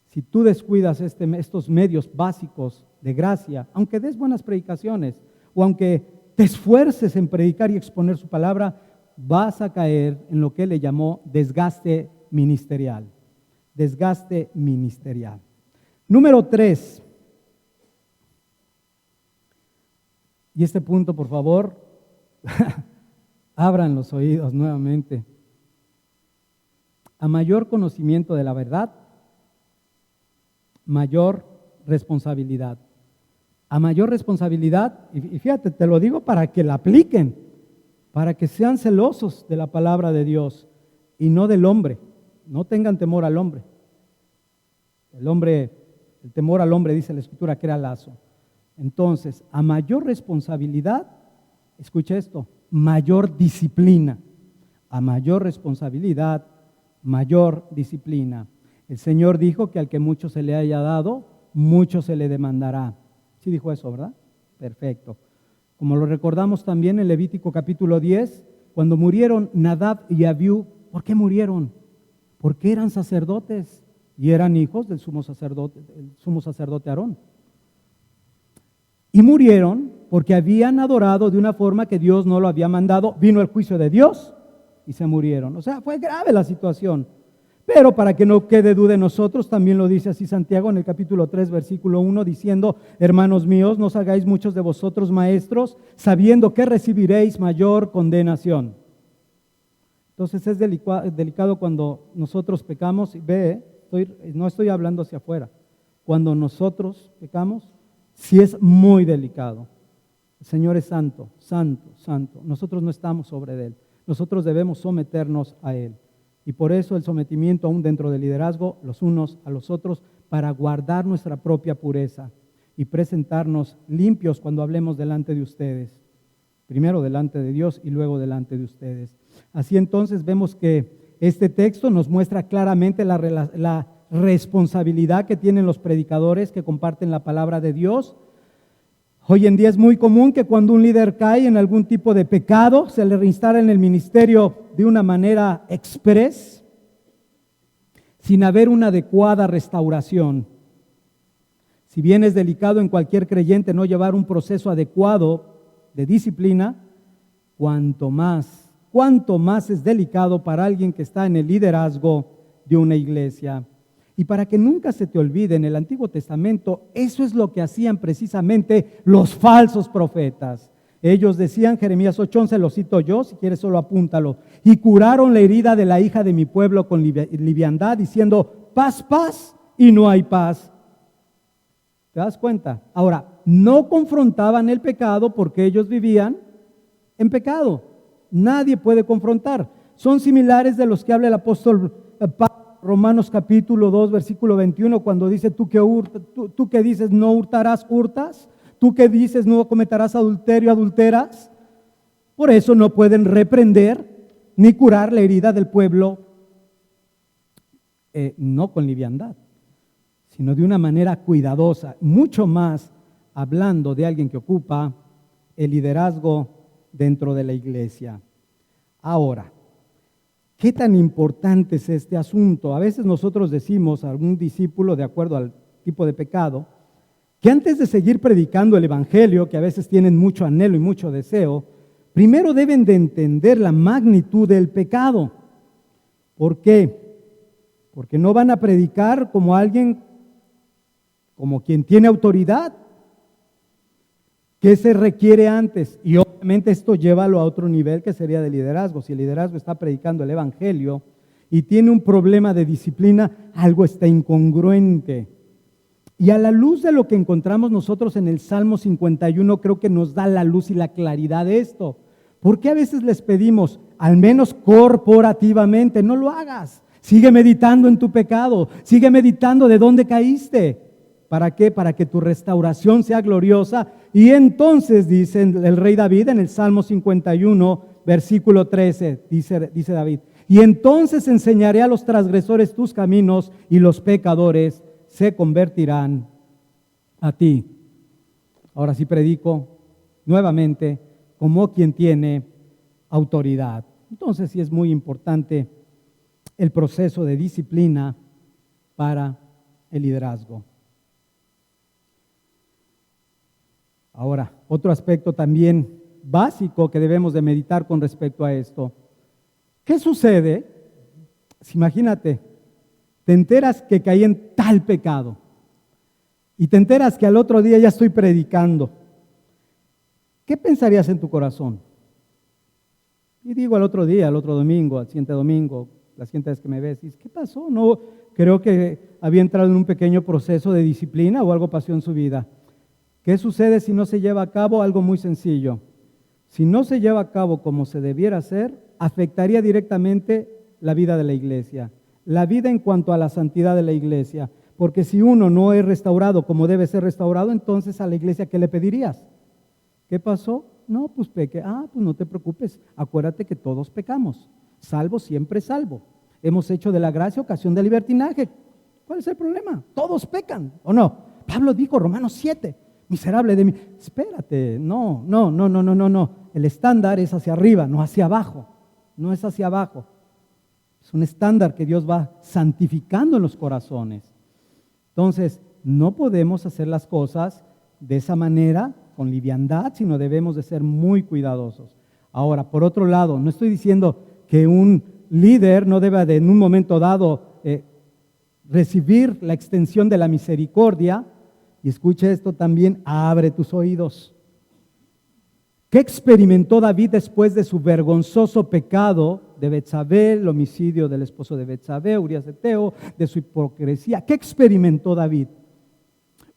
si tú descuidas estos medios básicos de gracia, aunque des buenas predicaciones o aunque te esfuerces en predicar y exponer su palabra, vas a caer en lo que él le llamó desgaste ministerial. Desgaste ministerial. Número 3. Y este punto, por favor, abran los oídos nuevamente. A mayor conocimiento de la verdad, mayor responsabilidad. A mayor responsabilidad, y fíjate, te lo digo para que la apliquen, para que sean celosos de la palabra de Dios y no del hombre. No tengan temor al hombre. El temor al hombre, dice la Escritura, que era lazo. Entonces, a mayor responsabilidad, escucha esto, mayor disciplina. A mayor responsabilidad, mayor disciplina. El Señor dijo que al que mucho se le haya dado, mucho se le demandará. Sí dijo eso, ¿verdad? Perfecto. Como lo recordamos también en Levítico capítulo 10, cuando murieron Nadab y Abiú, ¿por qué murieron? Porque eran sacerdotes y eran hijos del sumo sacerdote Aarón. Y murieron porque habían adorado de una forma que Dios no lo había mandado. Vino el juicio de Dios y se murieron. O sea, fue grave la situación. Pero para que no quede duda en nosotros, también lo dice así Santiago en el capítulo 3, versículo 1, diciendo: hermanos míos, no os hagáis muchos de vosotros maestros, sabiendo que recibiréis mayor condenación. Entonces es delicado cuando nosotros pecamos. No estoy hablando hacia afuera. Cuando nosotros pecamos, sí es muy delicado. El Señor es santo, santo, santo. Nosotros no estamos sobre Él. Nosotros debemos someternos a Él. Y por eso el sometimiento aún dentro del liderazgo, los unos a los otros, para guardar nuestra propia pureza y presentarnos limpios cuando hablemos delante de ustedes. Primero delante de Dios y luego delante de ustedes. Así entonces vemos que este texto nos muestra claramente la responsabilidad que tienen los predicadores que comparten la palabra de Dios. Hoy en día es muy común que cuando un líder cae en algún tipo de pecado, se le reinstala en el ministerio de una manera express, sin haber una adecuada restauración. Si bien es delicado en cualquier creyente no llevar un proceso adecuado de disciplina, cuanto más es delicado para alguien que está en el liderazgo de una iglesia. Y para que nunca se te olvide, en el Antiguo Testamento, eso es lo que hacían precisamente los falsos profetas. Ellos decían, Jeremías 8:11, lo cito yo, si quieres solo apúntalo: y curaron la herida de la hija de mi pueblo con liviandad, diciendo, paz, paz, y no hay paz. ¿Te das cuenta? Ahora, no confrontaban el pecado porque ellos vivían en pecado. Nadie puede confrontar. Son similares de los que habla el apóstol Pablo, Romanos capítulo 2, versículo 21, cuando dice, tú que dices no hurtarás, hurtas. Tú que dices no cometerás adulterio, adulteras. Por eso no pueden reprender ni curar la herida del pueblo, no con liviandad, sino de una manera cuidadosa, mucho más hablando de alguien que ocupa el liderazgo dentro de la iglesia. Ahora, ¿qué tan importante es este asunto? A veces nosotros decimos a algún discípulo, de acuerdo al tipo de pecado, que antes de seguir predicando el evangelio, que a veces tienen mucho anhelo y mucho deseo, primero deben de entender la magnitud del pecado. ¿Por qué? Porque no van a predicar como alguien, como quien tiene autoridad. ¿Qué se requiere antes? Y obviamente esto llévalo a otro nivel, que sería de liderazgo. Si el liderazgo está predicando el evangelio y tiene un problema de disciplina, algo está incongruente. Y a la luz de lo que encontramos nosotros en el Salmo 51, creo que nos da la luz y la claridad de esto. ¿Por qué a veces les pedimos, al menos corporativamente, no lo hagas? Sigue meditando en tu pecado, sigue meditando de dónde caíste. ¿Para qué? Para que tu restauración sea gloriosa. Y entonces, dice el rey David en el Salmo 51, versículo 13, dice David, y entonces enseñaré a los transgresores tus caminos y los pecadores se convertirán a ti. Ahora sí predico nuevamente como quien tiene autoridad. Entonces sí es muy importante el proceso de disciplina para el liderazgo. Ahora, otro aspecto también básico que debemos de meditar con respecto a esto. ¿Qué sucede? Si imagínate, te enteras que caí en tal pecado y te enteras que al otro día ya estoy predicando. ¿Qué pensarías en tu corazón? Y digo al otro día, al otro domingo, al siguiente domingo, la siguiente vez que me ves, dices, ¿qué pasó? No, creo que había entrado en un pequeño proceso de disciplina o algo pasó en su vida. ¿Qué sucede si no se lleva a cabo? Algo muy sencillo. Si no se lleva a cabo como se debiera hacer, afectaría directamente la vida de la iglesia. La vida en cuanto a la santidad de la iglesia. Porque si uno no es restaurado como debe ser restaurado, entonces a la iglesia, ¿qué le pedirías? ¿Qué pasó? No, pues peque. Pues no te preocupes. Acuérdate que todos pecamos. Salvo, siempre salvo. Hemos hecho de la gracia ocasión de libertinaje. ¿Cuál es el problema? Todos pecan, ¿o no? Pablo dijo, Romanos 7, miserable de mí. Espérate, no. El estándar es hacia arriba, no hacia abajo. No es hacia abajo. Es un estándar que Dios va santificando en los corazones. Entonces, no podemos hacer las cosas de esa manera, con liviandad, sino debemos de ser muy cuidadosos. Ahora, por otro lado, no estoy diciendo que un líder no deba de en un momento dado recibir la extensión de la misericordia, y escuche esto también, abre tus oídos. ¿Qué experimentó David después de su vergonzoso pecado de Betsabé, el homicidio del esposo de Betsabé, Urías heteo, de su hipocresía? ¿Qué experimentó David?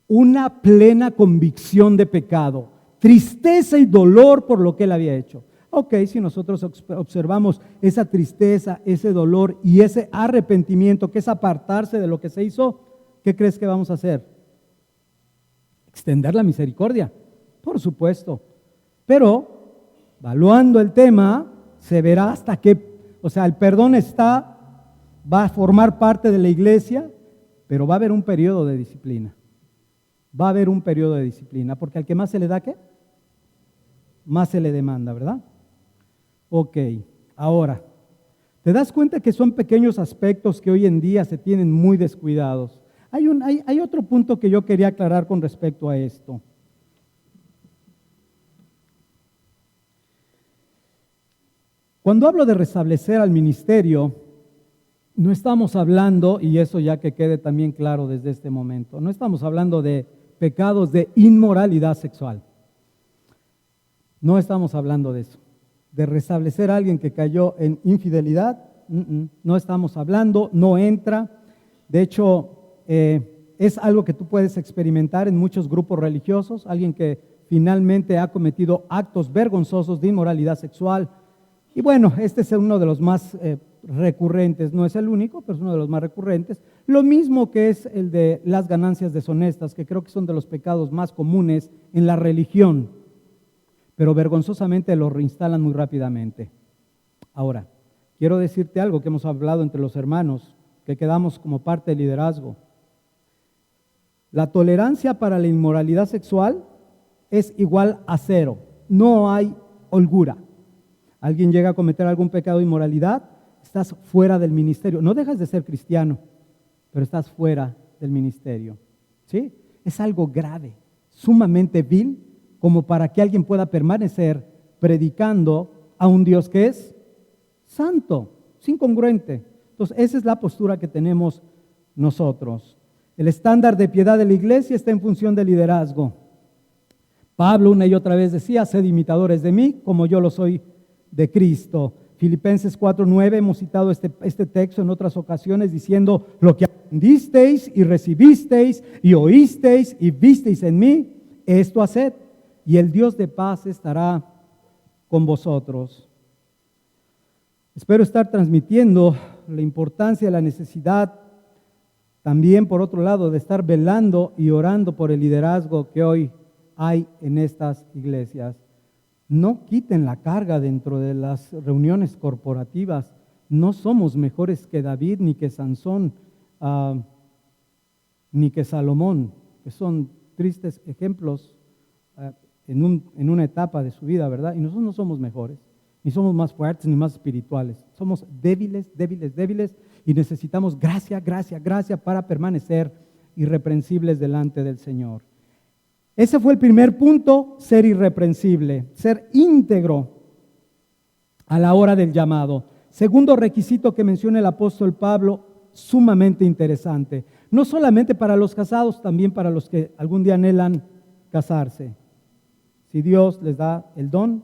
Una plena convicción de pecado, tristeza y dolor por lo que él había hecho. Ok, si nosotros observamos esa tristeza, ese dolor y ese arrepentimiento, que es apartarse de lo que se hizo, ¿qué crees que vamos a hacer? Extender la misericordia, por supuesto. Pero, evaluando el tema, se verá hasta qué, el perdón va a formar parte de la iglesia, pero va a haber un periodo de disciplina. Va a haber un periodo de disciplina, porque al que más se le da, ¿qué? Más se le demanda, ¿verdad? Ok, ahora, ¿te das cuenta que son pequeños aspectos que hoy en día se tienen muy descuidados? Hay otro punto que yo quería aclarar con respecto a esto. Cuando hablo de restablecer al ministerio, no estamos hablando, y eso ya que quede también claro desde este momento, no estamos hablando de pecados de inmoralidad sexual. No estamos hablando de eso. De restablecer a alguien que cayó en infidelidad, no estamos hablando, no entra. De hecho, es algo que tú puedes experimentar en muchos grupos religiosos, alguien que finalmente ha cometido actos vergonzosos de inmoralidad sexual. Y bueno, este es uno de los más recurrentes, no es el único, pero es uno de los más recurrentes. Lo mismo que es el de las ganancias deshonestas, que creo que son de los pecados más comunes en la religión, pero vergonzosamente lo reinstalan muy rápidamente. Ahora, quiero decirte algo que hemos hablado entre los hermanos, que quedamos como parte del liderazgo. La tolerancia para la inmoralidad sexual es igual a 0. No hay holgura. Alguien llega a cometer algún pecado de inmoralidad, estás fuera del ministerio. No dejas de ser cristiano, pero estás fuera del ministerio. ¿Sí? Es algo grave, sumamente vil, como para que alguien pueda permanecer predicando a un Dios que es santo, es incongruente. Entonces, esa es la postura que tenemos nosotros. El estándar de piedad de la iglesia está en función del liderazgo. Pablo una y otra vez decía, sed imitadores de mí, como yo lo soy de Cristo. Filipenses 4:9, hemos citado este texto en otras ocasiones diciendo, lo que aprendisteis y recibisteis y oísteis y visteis en mí, esto haced, y el Dios de paz estará con vosotros. Espero estar transmitiendo la importancia, la necesidad, también por otro lado, de estar velando y orando por el liderazgo que hoy hay en estas iglesias. No quiten la carga dentro de las reuniones corporativas. No somos mejores que David, ni que Sansón, ni que Salomón, que son tristes ejemplos en una etapa de su vida, ¿verdad? Y nosotros no somos mejores, ni somos más fuertes, ni más espirituales. Somos débiles, y necesitamos gracia para permanecer irreprensibles delante del Señor. Ese fue el primer punto, ser irreprensible, ser íntegro a la hora del llamado. Segundo requisito que menciona el apóstol Pablo, sumamente interesante. No solamente para los casados, también para los que algún día anhelan casarse. Si Dios les da el don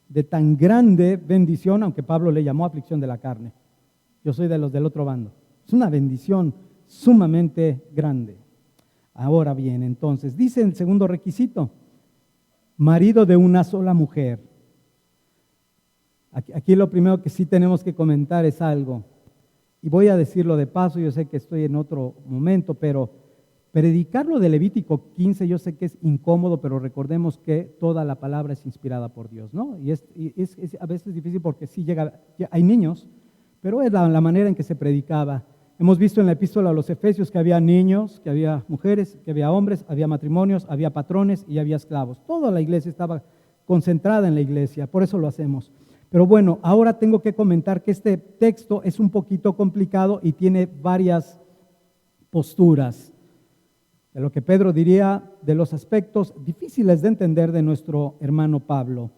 de tan grande bendición, aunque Pablo le llamó aflicción de la carne. Yo soy de los del otro bando. Es una bendición sumamente grande. Ahora bien, entonces, dice el segundo requisito, marido de una sola mujer. Aquí lo primero que sí tenemos que comentar es algo. Y voy a decirlo de paso, yo sé que estoy en otro momento, pero predicarlo de Levítico 15 yo sé que es incómodo, pero recordemos que toda la palabra es inspirada por Dios, ¿no? Y es a veces difícil porque sí hay niños, pero es la manera en que se predicaba. Hemos visto en la epístola a los Efesios que había niños, que había mujeres, que había hombres, había matrimonios, había patrones y había esclavos. Toda la iglesia estaba concentrada en la iglesia, por eso lo hacemos. Pero bueno, ahora tengo que comentar que este texto es un poquito complicado y tiene varias posturas. De lo que Pedro diría de los aspectos difíciles de entender de nuestro hermano Pablo.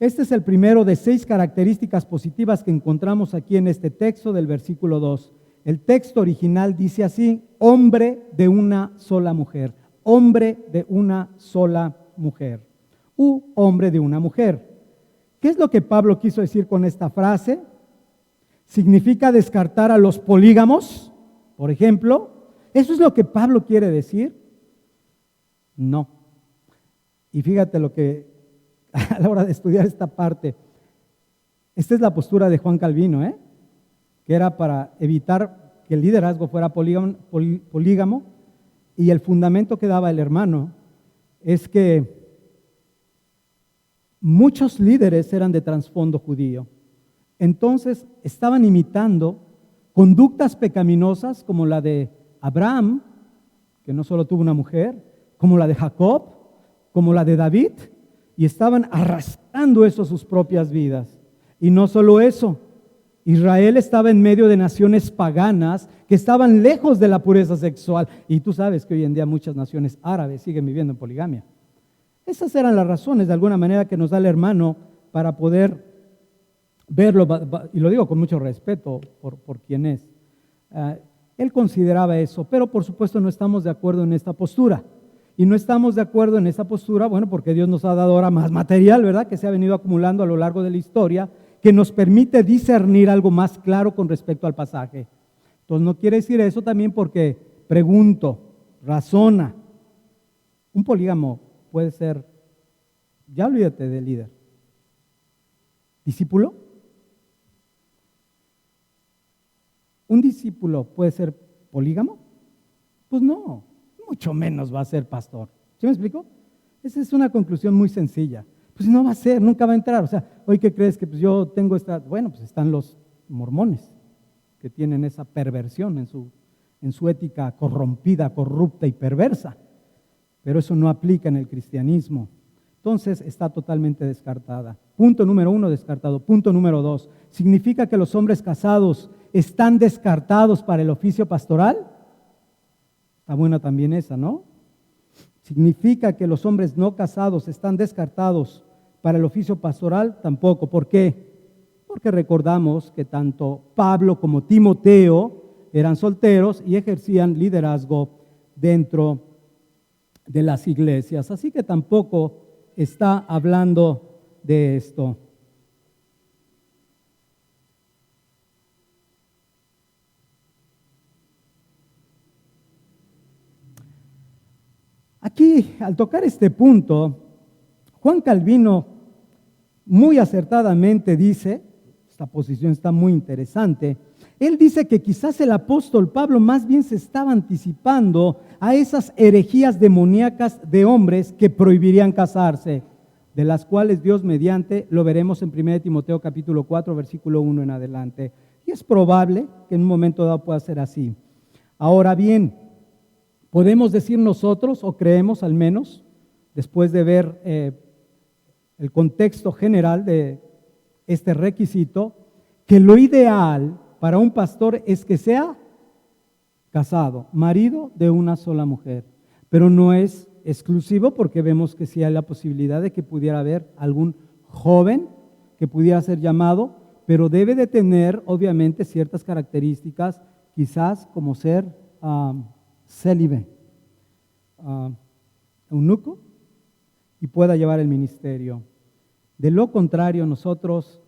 Este es el primero de 6 características positivas que encontramos aquí en este texto del versículo 2. El texto original dice así: hombre de una sola mujer, hombre de una sola mujer, hombre de una mujer. ¿Qué es lo que Pablo quiso decir con esta frase? ¿Significa descartar a los polígamos, por ejemplo? ¿Eso es lo que Pablo quiere decir? No. Y fíjate lo que, a la hora de estudiar esta parte, esta es la postura de Juan Calvino, que era para evitar que el liderazgo fuera polígamo, y el fundamento que daba el hermano es que muchos líderes eran de trasfondo judío. Entonces estaban imitando conductas pecaminosas como la de Abraham, que no solo tuvo una mujer, como la de Jacob, como la de David, y estaban arrastrando eso a sus propias vidas. Y no solo eso, Israel estaba en medio de naciones paganas que estaban lejos de la pureza sexual. Y tú sabes que hoy en día muchas naciones árabes siguen viviendo en poligamia. Esas eran las razones, de alguna manera, que nos da el hermano para poder verlo, y lo digo con mucho respeto por quien es. Él consideraba eso, pero por supuesto no estamos de acuerdo en esta postura. Y no estamos de acuerdo en esta postura, bueno, porque Dios nos ha dado ahora más material, ¿verdad?, que se ha venido acumulando a lo largo de la historia, que nos permite discernir algo más claro con respecto al pasaje. Entonces no quiere decir eso también porque pregunto, razona, un polígamo puede ser, ya olvídate de líder, discípulo. ¿Un discípulo puede ser polígamo? Pues no, mucho menos va a ser pastor. ¿Sí me explico? Esa es una conclusión muy sencilla. Pues no va a ser, nunca va a entrar. O sea, hoy ¿qué crees? Que pues yo tengo esta, bueno, pues están los mormones que tienen esa perversión en su ética corrompida, corrupta y perversa. Pero eso no aplica en el cristianismo. Entonces está totalmente descartada. Punto número 1, descartado. Punto número 2, ¿significa que los hombres casados están descartados para el oficio pastoral? Está buena también esa, ¿no? ¿Significa que los hombres no casados están descartados para el oficio pastoral? Tampoco. ¿Por qué? Porque recordamos que tanto Pablo como Timoteo eran solteros y ejercían liderazgo dentro de las iglesias. Así que tampoco está hablando de esto. Aquí, al tocar este punto, Juan Calvino muy acertadamente dice, esta posición está muy interesante, él dice que quizás el apóstol Pablo más bien se estaba anticipando a esas herejías demoníacas de hombres que prohibirían casarse, de las cuales Dios mediante lo veremos en 1 Timoteo capítulo 4, versículo 1 en adelante. Y es probable que en un momento dado pueda ser así. Ahora bien, podemos decir nosotros, o creemos al menos, después de ver el contexto general de este requisito, que lo ideal para un pastor es que sea casado, marido de una sola mujer, pero no es exclusivo porque vemos que sí hay la posibilidad de que pudiera haber algún joven que pudiera ser llamado, pero debe de tener obviamente ciertas características, quizás como ser célibe, eunuco, y pueda llevar el ministerio. De lo contrario, nosotros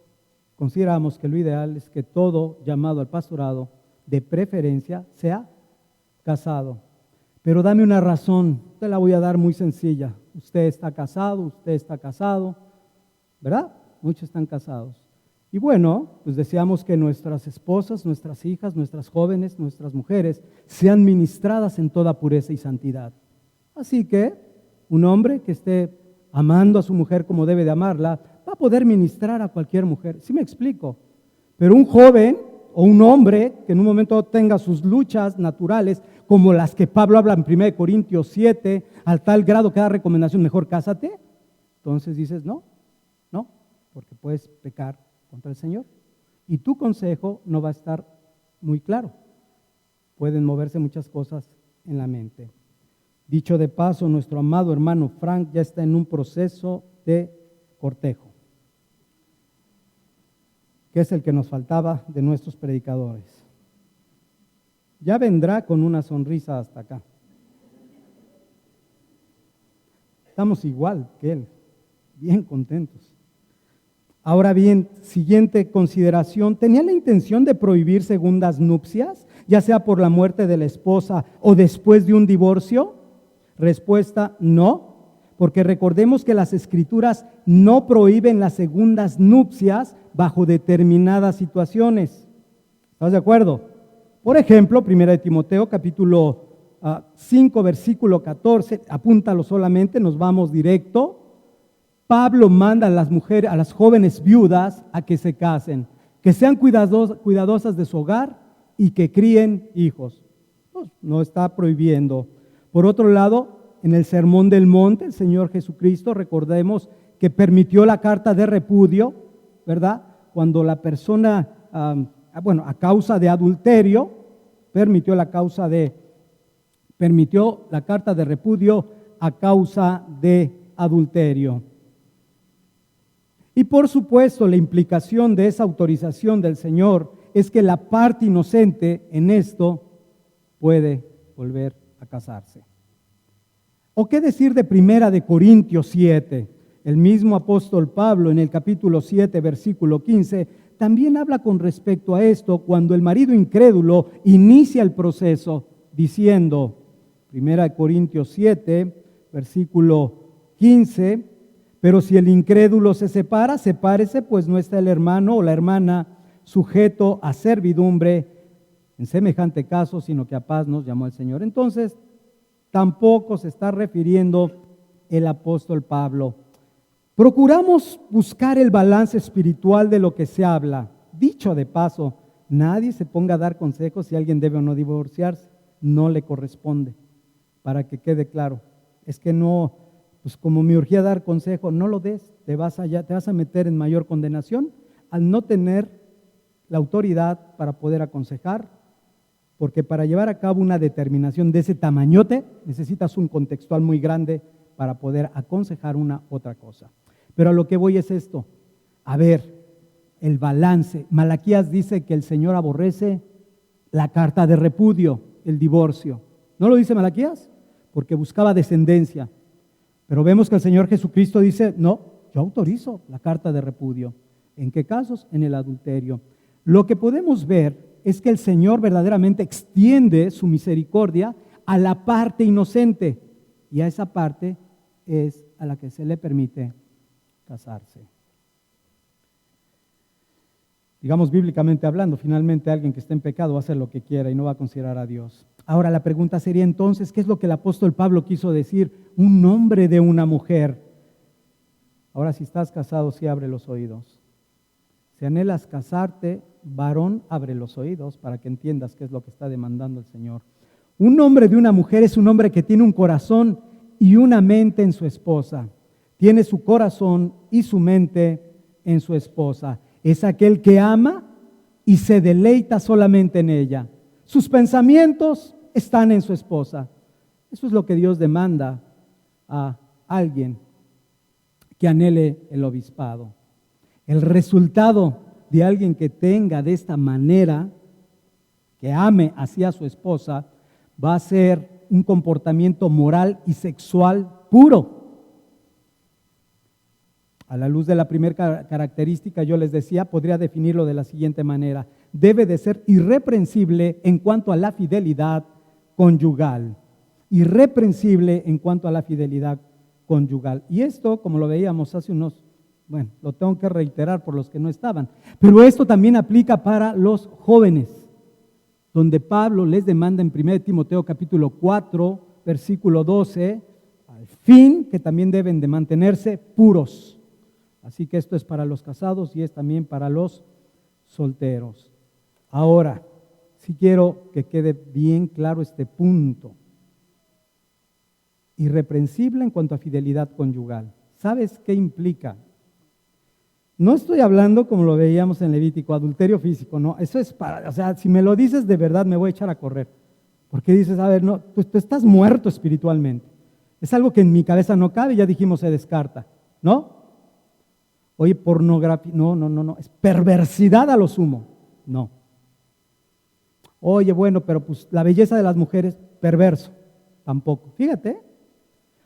consideramos que lo ideal es que todo llamado al pastorado, de preferencia, sea casado. Pero dame una razón, te la voy a dar muy sencilla. Usted está casado, ¿verdad? Muchos están casados. Y bueno, pues deseamos que nuestras esposas, nuestras hijas, nuestras jóvenes, nuestras mujeres sean ministradas en toda pureza y santidad. Así que un hombre que esté amando a su mujer como debe de amarla, va a poder ministrar a cualquier mujer. ¿Sí me explico? Pero un joven o un hombre que en un momento tenga sus luchas naturales, como las que Pablo habla en 1 Corintios 7, al tal grado que da recomendación, mejor cásate. Entonces dices, no, porque puedes pecar contra el Señor. Y tu consejo no va a estar muy claro. Pueden moverse muchas cosas en la mente. Dicho de paso, nuestro amado hermano Frank ya está en un proceso de cortejo, que es el que nos faltaba de nuestros predicadores. Ya vendrá con una sonrisa hasta acá. Estamos igual que él, bien contentos. Ahora bien, siguiente consideración, ¿tenía la intención de prohibir segundas nupcias, ya sea por la muerte de la esposa o después de un divorcio? Respuesta, no, porque recordemos que las Escrituras no prohíben las segundas nupcias bajo determinadas situaciones. ¿Estás de acuerdo? Por ejemplo, 1 Timoteo capítulo 5, versículo 14, apúntalo solamente, nos vamos directo. Pablo manda a las mujeres, a las jóvenes viudas a que se casen, que sean cuidadosas de su hogar y que críen hijos. Pues, no está prohibiendo. Por otro lado, en el Sermón del Monte, el Señor Jesucristo, recordemos que permitió la carta de repudio, ¿verdad? Cuando la persona, a causa de adulterio, permitió la carta de repudio a causa de adulterio. Y por supuesto, la implicación de esa autorización del Señor es que la parte inocente en esto puede volver a casarse. ¿O qué decir de 1 Corintios 7? El mismo apóstol Pablo en el capítulo 7, versículo 15, también habla con respecto a esto cuando el marido incrédulo inicia el proceso diciendo, 1 Corintios 7, versículo 15, pero si el incrédulo se separa, sepárese, pues no está el hermano o la hermana sujeto a servidumbre en semejante caso, sino que a paz nos llamó el Señor. Entonces, tampoco se está refiriendo el apóstol Pablo. Procuramos buscar el balance espiritual de lo que se habla. Dicho de paso, nadie se ponga a dar consejos si alguien debe o no divorciarse. No le corresponde, para que quede claro. Es que no, pues como me urgía dar consejo, no lo des, te vas a meter en mayor condenación al no tener la autoridad para poder aconsejar, porque para llevar a cabo una determinación de ese tamañote necesitas un contextual muy grande para poder aconsejar una otra cosa. Pero a lo que voy es esto, a ver, el balance. Malaquías dice que el Señor aborrece la carta de repudio, el divorcio. ¿No lo dice Malaquías? Porque buscaba descendencia. Pero vemos que el Señor Jesucristo dice, no, yo autorizo la carta de repudio. ¿En qué casos? En el adulterio. Lo que podemos ver es que el Señor verdaderamente extiende su misericordia a la parte inocente y a esa parte es a la que se le permite casarse. Digamos bíblicamente hablando, finalmente alguien que está en pecado va a hacer lo que quiera y no va a considerar a Dios. Ahora la pregunta sería entonces, ¿qué es lo que el apóstol Pablo quiso decir? Un hombre de una mujer. Ahora si estás casado, sí abre los oídos. Si anhelas casarte, varón, abre los oídos para que entiendas qué es lo que está demandando el Señor. Un hombre de una mujer es un hombre que tiene un corazón y una mente en su esposa. Tiene su corazón y su mente en su esposa. Es aquel que ama y se deleita solamente en ella. Sus pensamientos están en su esposa. Eso es lo que Dios demanda a alguien que anhele el obispado. El resultado de alguien que tenga de esta manera, que ame hacia su esposa, va a ser un comportamiento moral y sexual puro. A la luz de la primera característica, yo les decía, podría definirlo de la siguiente manera. Debe de ser irreprensible en cuanto a la fidelidad conyugal. Irreprensible en cuanto a la fidelidad conyugal. Y esto, como lo veíamos hace unos Bueno, lo tengo que reiterar por los que no estaban. Pero esto también aplica para los jóvenes, donde Pablo les demanda en 1 Timoteo capítulo 4, versículo 12, al fin que también deben de mantenerse puros. Así que esto es para los casados y es también para los solteros. Ahora, sí quiero que quede bien claro este punto. Irreprensible en cuanto a fidelidad conyugal. ¿Sabes qué implica? No estoy hablando, como lo veíamos en Levítico, adulterio físico, no. Eso es para, o sea, si me lo dices de verdad me voy a echar a correr. Porque dices, a ver, no, tú estás muerto espiritualmente. Es algo que en mi cabeza no cabe, ya dijimos, se descarta, ¿no? Oye, pornografía, no, es perversidad a lo sumo, no. Oye, bueno, pero pues la belleza de las mujeres, perverso, tampoco. Fíjate.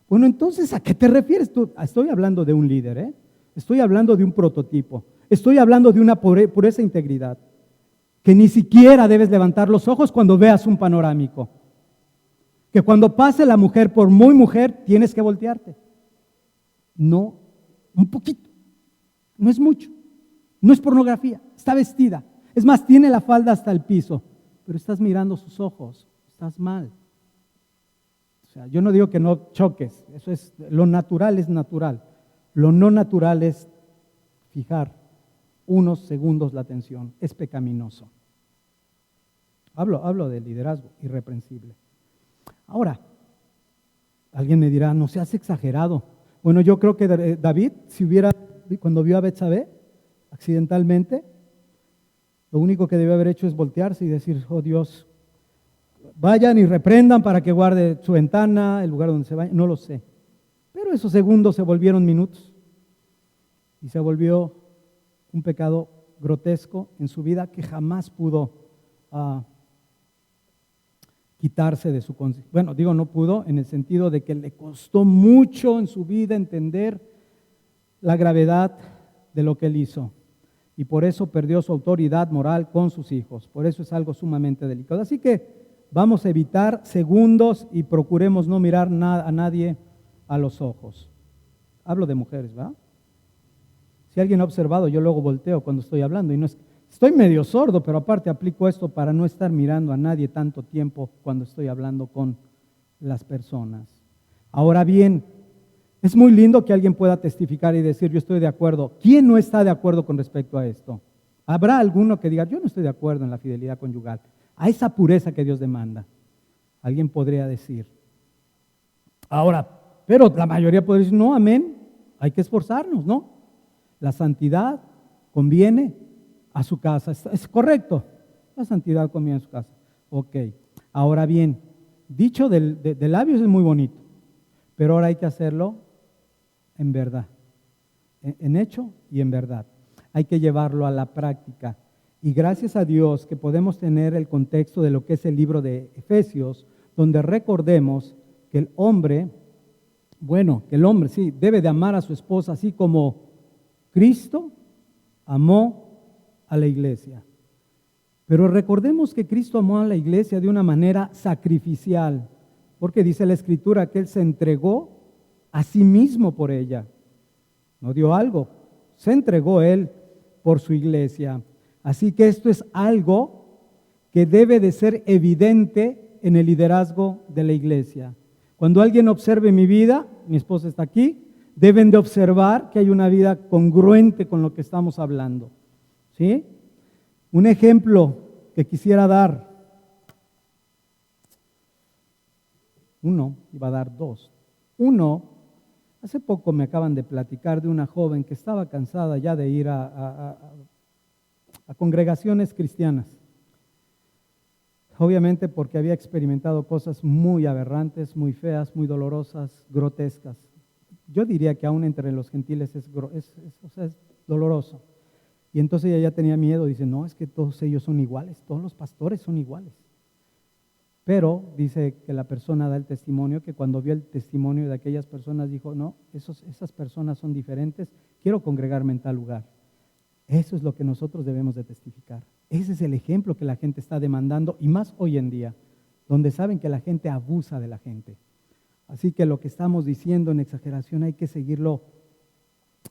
Bueno, entonces, ¿a qué te refieres tú? Estoy hablando de un líder, ¿eh? Estoy hablando de un prototipo. Estoy hablando de una pureza e integridad. Que ni siquiera debes levantar los ojos cuando veas un panorámico. Que cuando pase la mujer por muy mujer, tienes que voltearte. No, un poquito. No es mucho. No es pornografía. Está vestida. Es más, tiene la falda hasta el piso. Pero estás mirando sus ojos. Estás mal. O sea, yo no digo que no choques. Eso es, lo natural es natural. Lo no natural es fijar unos segundos la atención. Es pecaminoso. Hablo de liderazgo irreprensible. Ahora, alguien me dirá, no seas exagerado. Bueno, yo creo que David, cuando vio a Betsabé, accidentalmente, lo único que debió haber hecho es voltearse y decir, oh Dios, vayan y reprendan para que guarde su ventana, el lugar donde se vaya, no lo sé. Pero esos segundos se volvieron minutos y se volvió un pecado grotesco en su vida que jamás pudo quitarse de su conciencia. Bueno, digo no pudo en el sentido de que le costó mucho en su vida entender la gravedad de lo que él hizo y por eso perdió su autoridad moral con sus hijos. Por eso es algo sumamente delicado. Así que vamos a evitar segundos y procuremos no mirar a nadie a los ojos. Hablo de mujeres, ¿verdad? Si alguien ha observado, yo luego volteo cuando estoy hablando y no es, estoy medio sordo, pero aparte aplico esto para no estar mirando a nadie tanto tiempo cuando estoy hablando con las personas. Ahora bien, es muy lindo que alguien pueda testificar y decir, yo estoy de acuerdo. ¿Quién no está de acuerdo con respecto a esto? ¿Habrá alguno que diga, yo no estoy de acuerdo en la fidelidad conyugal, a esa pureza que Dios demanda? Alguien podría decir. Ahora, pero la mayoría podría decir, no, amén, hay que esforzarnos, ¿no? La santidad conviene a su casa, es correcto, la santidad conviene a su casa. Ok, ahora bien, dicho de labios es muy bonito, pero ahora hay que hacerlo en verdad, en hecho y en verdad. Hay que llevarlo a la práctica. Y gracias a Dios que podemos tener el contexto de lo que es el libro de Efesios, donde recordemos que el hombre sí, debe de amar a su esposa así como Cristo amó a la iglesia. Pero recordemos que Cristo amó a la iglesia de una manera sacrificial, porque dice la Escritura que Él se entregó a sí mismo por ella. No dio algo, se entregó Él por su iglesia. Así que esto es algo que debe de ser evidente en el liderazgo de la iglesia. Cuando alguien observe mi vida, mi esposa está aquí, deben de observar que hay una vida congruente con lo que estamos hablando. ¿Sí? Un ejemplo que quisiera dar, iba a dar dos. Hace poco me acaban de platicar de una joven que estaba cansada ya de ir a congregaciones cristianas. Obviamente porque había experimentado cosas muy aberrantes, muy feas, muy dolorosas, grotescas. Yo diría que aún entre los gentiles es doloroso. Y entonces ella ya tenía miedo, dice, no, es que todos ellos son iguales, todos los pastores son iguales. Pero dice que la persona da el testimonio, que cuando vio el testimonio de aquellas personas dijo, no, esas personas son diferentes, quiero congregarme en tal lugar. Eso es lo que nosotros debemos de testificar. Ese es el ejemplo que la gente está demandando y más hoy en día, donde saben que la gente abusa de la gente. Así que lo que estamos diciendo en exageración hay que seguirlo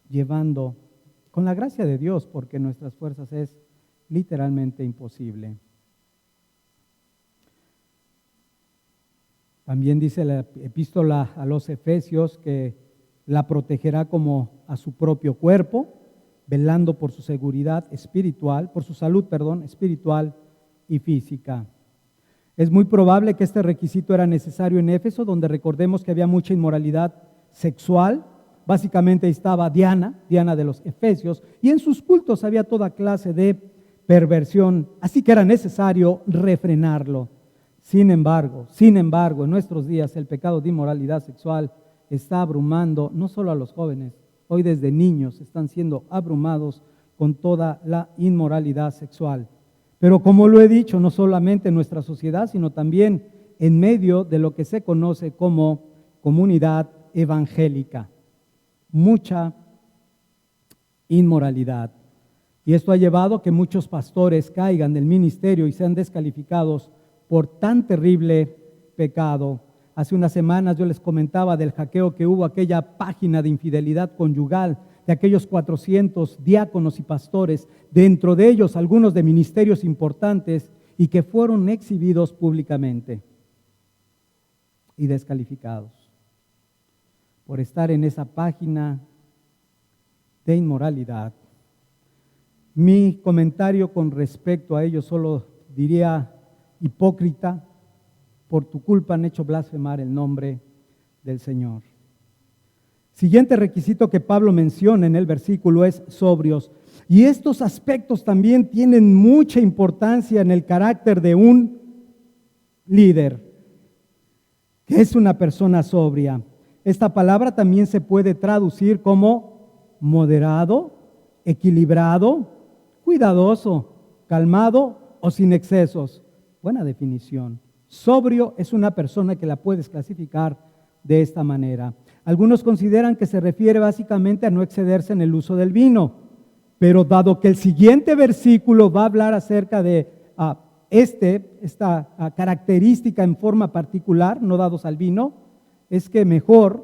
llevando con la gracia de Dios, porque en nuestras fuerzas es literalmente imposible. También dice la epístola a los Efesios que la protegerá como a su propio cuerpo, velando por su seguridad espiritual, por su salud, espiritual y física. Es muy probable que este requisito era necesario en Éfeso, donde recordemos que había mucha inmoralidad sexual. Básicamente estaba Diana de los Efesios, y en sus cultos había toda clase de perversión, así que era necesario refrenarlo. Sin embargo, en nuestros días el pecado de inmoralidad sexual está abrumando no solo a los jóvenes, hoy desde niños están siendo abrumados con toda la inmoralidad sexual. Pero como lo he dicho, no solamente en nuestra sociedad, sino también en medio de lo que se conoce como comunidad evangélica. Mucha inmoralidad. Y esto ha llevado a que muchos pastores caigan del ministerio y sean descalificados por tan terrible pecado. Hace unas semanas yo les comentaba del hackeo que hubo a aquella página de infidelidad conyugal, de aquellos 400 diáconos y pastores, dentro de ellos algunos de ministerios importantes, y que fueron exhibidos públicamente y descalificados por estar en esa página de inmoralidad. Mi comentario con respecto a ello solo diría: hipócrita, por tu culpa han hecho blasfemar el nombre del Señor. Siguiente requisito que Pablo menciona en el versículo es sobrios. Y estos aspectos también tienen mucha importancia en el carácter de un líder, que es una persona sobria. Esta palabra también se puede traducir como moderado, equilibrado, cuidadoso, calmado o sin excesos. Buena definición. Sobrio es una persona que la puedes clasificar de esta manera. Algunos consideran que se refiere básicamente a no excederse en el uso del vino, pero dado que el siguiente versículo va a hablar acerca de esta característica en forma particular, no dados al vino, es que mejor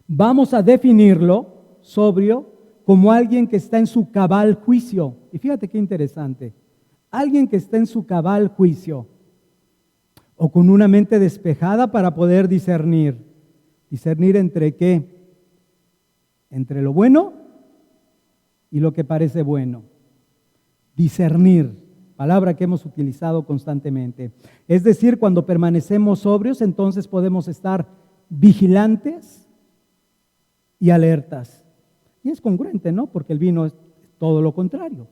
vamos a definirlo, sobrio, como alguien que está en su cabal juicio. Y fíjate qué interesante, alguien que está en su cabal juicio, o con una mente despejada para poder discernir. ¿Discernir entre qué? Entre lo bueno y lo que parece bueno. Discernir, palabra que hemos utilizado constantemente. Es decir, cuando permanecemos sobrios, entonces podemos estar vigilantes y alertas. Y es congruente, ¿no? Porque el vino es todo lo contrario.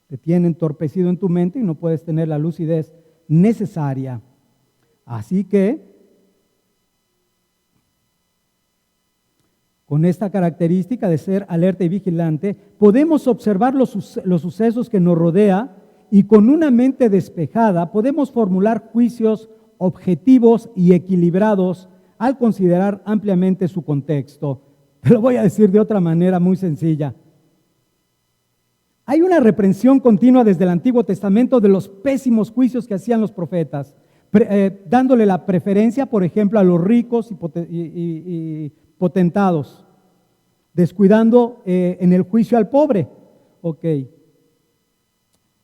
Te tiene entorpecido en tu mente y no puedes tener la lucidez necesaria. Así que, con esta característica de ser alerta y vigilante, podemos observar los sucesos que nos rodea y con una mente despejada podemos formular juicios objetivos y equilibrados al considerar ampliamente su contexto. Te lo voy a decir de otra manera muy sencilla. Hay una reprensión continua desde el Antiguo Testamento de los pésimos juicios que hacían los profetas, dándole la preferencia, por ejemplo, a los ricos y potentados, descuidando en el juicio al pobre. Ok.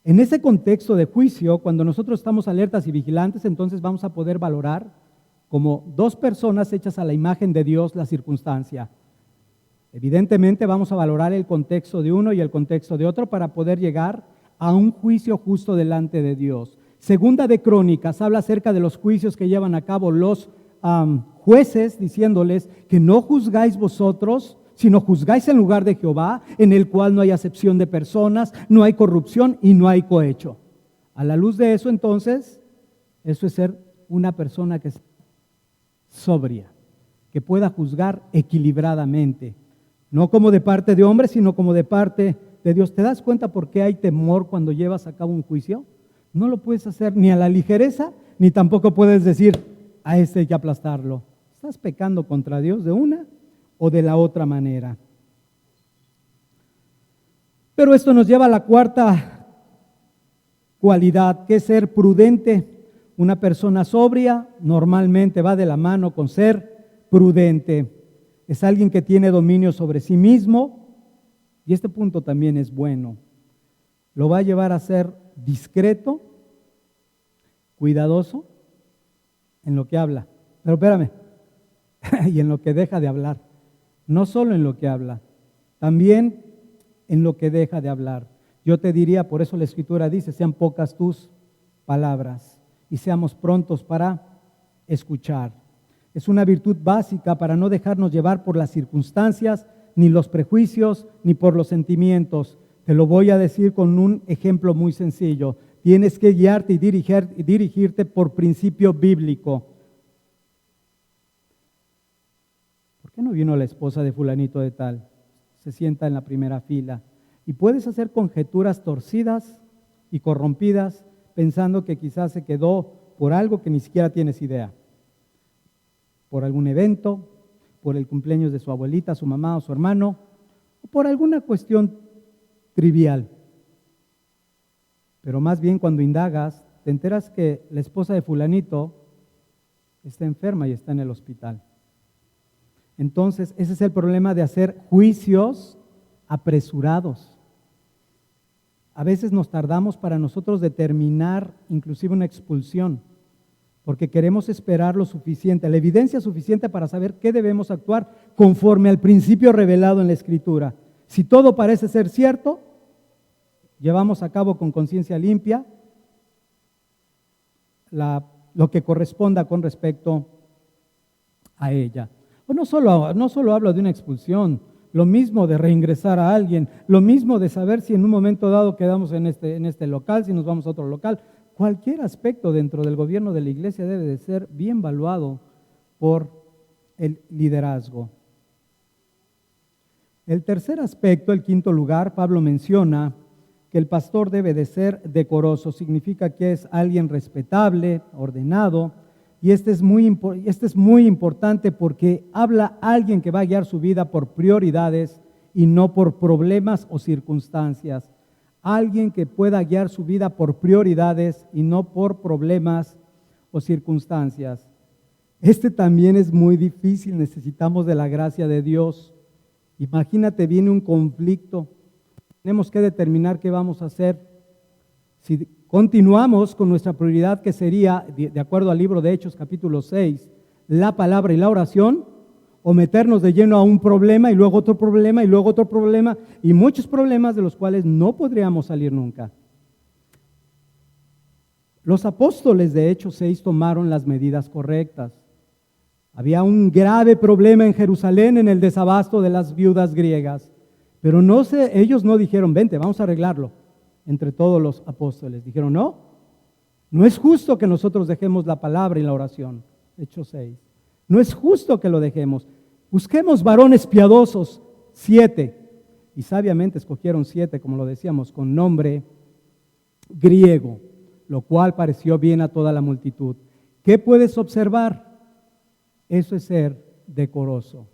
En ese contexto de juicio, cuando nosotros estamos alertas y vigilantes, entonces vamos a poder valorar como dos personas hechas a la imagen de Dios la circunstancia. Evidentemente vamos a valorar el contexto de uno y el contexto de otro para poder llegar a un juicio justo delante de Dios. Segunda de Crónicas habla acerca de los juicios que llevan a cabo los jueces, diciéndoles que no juzgáis vosotros, sino juzgáis en lugar de Jehová, en el cual no hay acepción de personas, no hay corrupción y no hay cohecho. A la luz de eso, entonces, eso es ser una persona que es sobria, que pueda juzgar equilibradamente, no como de parte de hombres, sino como de parte de Dios. ¿Te das cuenta por qué hay temor cuando llevas a cabo un juicio? No lo puedes hacer ni a la ligereza, ni tampoco puedes decir, a este hay que aplastarlo. Estás pecando contra Dios de una o de la otra manera. Pero esto nos lleva a la cuarta cualidad, que es ser prudente. Una persona sobria normalmente va de la mano con ser prudente. es alguien que tiene dominio sobre sí mismo, y este punto también es bueno. Lo va a llevar a ser discreto, cuidadoso en lo que habla. Pero espérame, y en lo que deja de hablar. No solo en lo que habla, también en lo que deja de hablar. Yo te diría, por eso la Escritura dice, sean pocas tus palabras y seamos prontos para escuchar. Es una virtud básica para no dejarnos llevar por las circunstancias, ni los prejuicios, ni por los sentimientos. Te lo voy a decir con un ejemplo muy sencillo. Tienes que guiarte y dirigirte por principio bíblico. ¿Por qué no vino la esposa de fulanito de tal? Se sienta en la primera fila. Y puedes hacer conjeturas torcidas y corrompidas pensando que quizás se quedó por algo que ni siquiera tienes idea. Por algún evento, por el cumpleaños de su abuelita, su mamá o su hermano, o por alguna cuestión trivial. Pero más bien cuando indagas, te enteras que la esposa de fulanito está enferma y está en el hospital. Entonces, ese es el problema de hacer juicios apresurados. A veces nos tardamos para nosotros determinar inclusive una expulsión, porque queremos esperar lo suficiente, la evidencia suficiente para saber qué debemos actuar conforme al principio revelado en la Escritura. Si todo parece ser cierto, llevamos a cabo con conciencia limpia lo que corresponda con respecto a ella. O no solo hablo de una expulsión, lo mismo de reingresar a alguien, lo mismo de saber si en un momento dado quedamos en este local, si nos vamos a otro local. Cualquier aspecto dentro del gobierno de la iglesia debe de ser bien evaluado por el liderazgo. El tercer aspecto, el quinto lugar, Pablo menciona que el pastor debe de ser decoroso. Significa que es alguien respetable, ordenado, y este es muy importante porque habla alguien que va a guiar su vida por prioridades y no por problemas o circunstancias. Alguien que pueda guiar su vida por prioridades y no por problemas o circunstancias. Este también es muy difícil, necesitamos de la gracia de Dios. Imagínate, viene un conflicto, tenemos que determinar qué vamos a hacer. Si continuamos con nuestra prioridad, que sería, de acuerdo al libro de Hechos capítulo 6, la palabra y la oración, o meternos de lleno a un problema y luego otro problema y luego otro problema y muchos problemas de los cuales no podríamos salir nunca. Los apóstoles de Hechos 6 tomaron las medidas correctas. Había un grave problema en Jerusalén en el desabasto de las viudas griegas, pero ellos no dijeron, vente, vamos a arreglarlo entre todos los apóstoles. Dijeron, no es justo que nosotros dejemos la palabra y la oración. Hechos 6. No es justo que lo dejemos. Busquemos varones piadosos, 7. Y sabiamente escogieron 7, como lo decíamos, con nombre griego, lo cual pareció bien a toda la multitud. ¿Qué puedes observar? Eso es ser decoroso.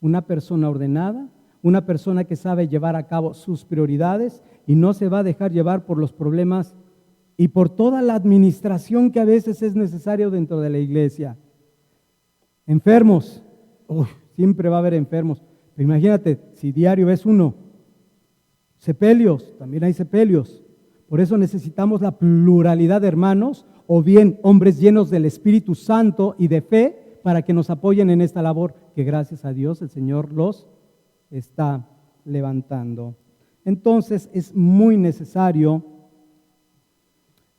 Una persona ordenada, una persona que sabe llevar a cabo sus prioridades y no se va a dejar llevar por los problemas y por toda la administración que a veces es necesario dentro de la iglesia. Enfermos, siempre va a haber enfermos. Pero imagínate, si diario ves uno. Sepelios, también hay sepelios. Por eso necesitamos la pluralidad de hermanos, o bien hombres llenos del Espíritu Santo y de fe, para que nos apoyen en esta labor, que gracias a Dios el Señor los está levantando. Entonces es muy necesario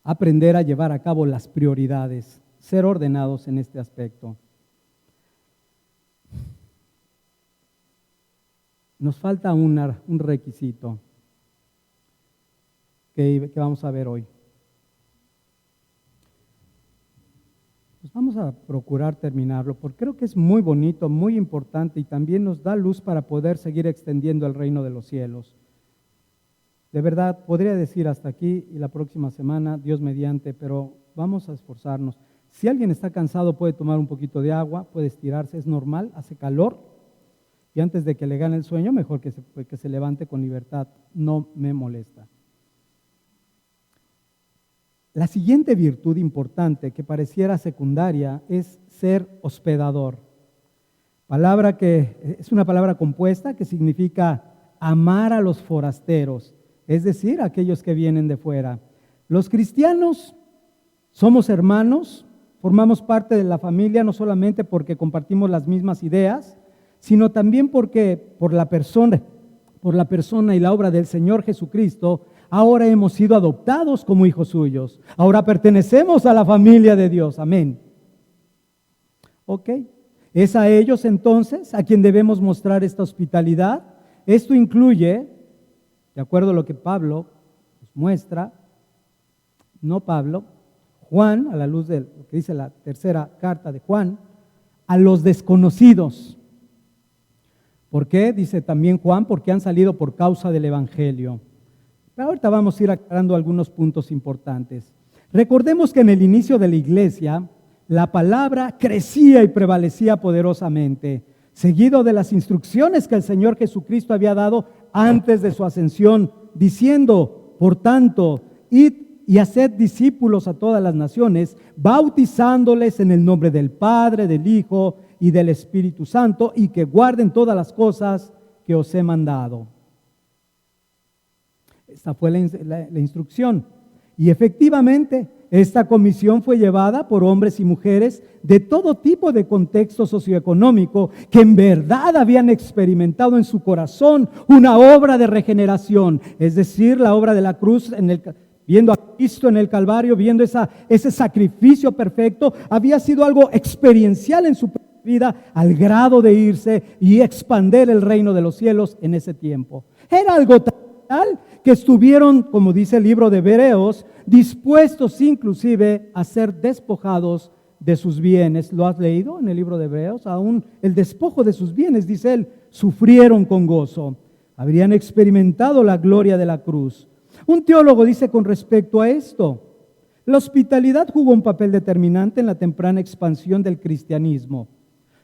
aprender a llevar a cabo las prioridades, ser ordenados en este aspecto. Nos falta un requisito que vamos a ver hoy. Pues vamos a procurar terminarlo, porque creo que es muy bonito, muy importante y también nos da luz para poder seguir extendiendo el reino de los cielos. De verdad, podría decir hasta aquí y la próxima semana, Dios mediante, pero vamos a esforzarnos. Si alguien está cansado puede tomar un poquito de agua, puede estirarse, es normal, hace calor. Y antes de que le gane el sueño, mejor que se levante con libertad. No me molesta. La siguiente virtud importante que pareciera secundaria es ser hospedador. Palabra que es una palabra compuesta que significa amar a los forasteros, es decir, a aquellos que vienen de fuera. Los cristianos somos hermanos, formamos parte de la familia no solamente porque compartimos las mismas ideas, sino también porque por la persona y la obra del Señor Jesucristo, ahora hemos sido adoptados como hijos suyos. Ahora pertenecemos a la familia de Dios. Amén. Ok. Es a ellos entonces a quien debemos mostrar esta hospitalidad. Esto incluye, de acuerdo a lo que Pablo nos muestra, no Pablo, Juan, a la luz de lo que dice la tercera carta de Juan, a los desconocidos. ¿Por qué? Dice también Juan, porque han salido por causa del Evangelio. Pero ahorita vamos a ir aclarando algunos puntos importantes. Recordemos que en el inicio de la iglesia, la palabra crecía y prevalecía poderosamente, seguido de las instrucciones que el Señor Jesucristo había dado antes de su ascensión, diciendo, por tanto, id y haced discípulos a todas las naciones, bautizándoles en el nombre del Padre, del Hijo y del Espíritu Santo, y que guarden todas las cosas que os he mandado. Esta fue la instrucción. Y efectivamente, esta comisión fue llevada por hombres y mujeres de todo tipo de contexto socioeconómico que en verdad habían experimentado en su corazón una obra de regeneración, es decir, la obra de la cruz, viendo a Cristo en el Calvario, viendo ese sacrificio perfecto, había sido algo experiencial en su vida al grado de irse y expandir el reino de los cielos en ese tiempo. Era algo tal que estuvieron, como dice el libro de Hebreos, dispuestos inclusive a ser despojados de sus bienes. ¿Lo has leído en el libro de Hebreos? Aún el despojo de sus bienes, dice él, sufrieron con gozo. Habrían experimentado la gloria de la cruz. Un teólogo dice con respecto a esto, la hospitalidad jugó un papel determinante en la temprana expansión del cristianismo,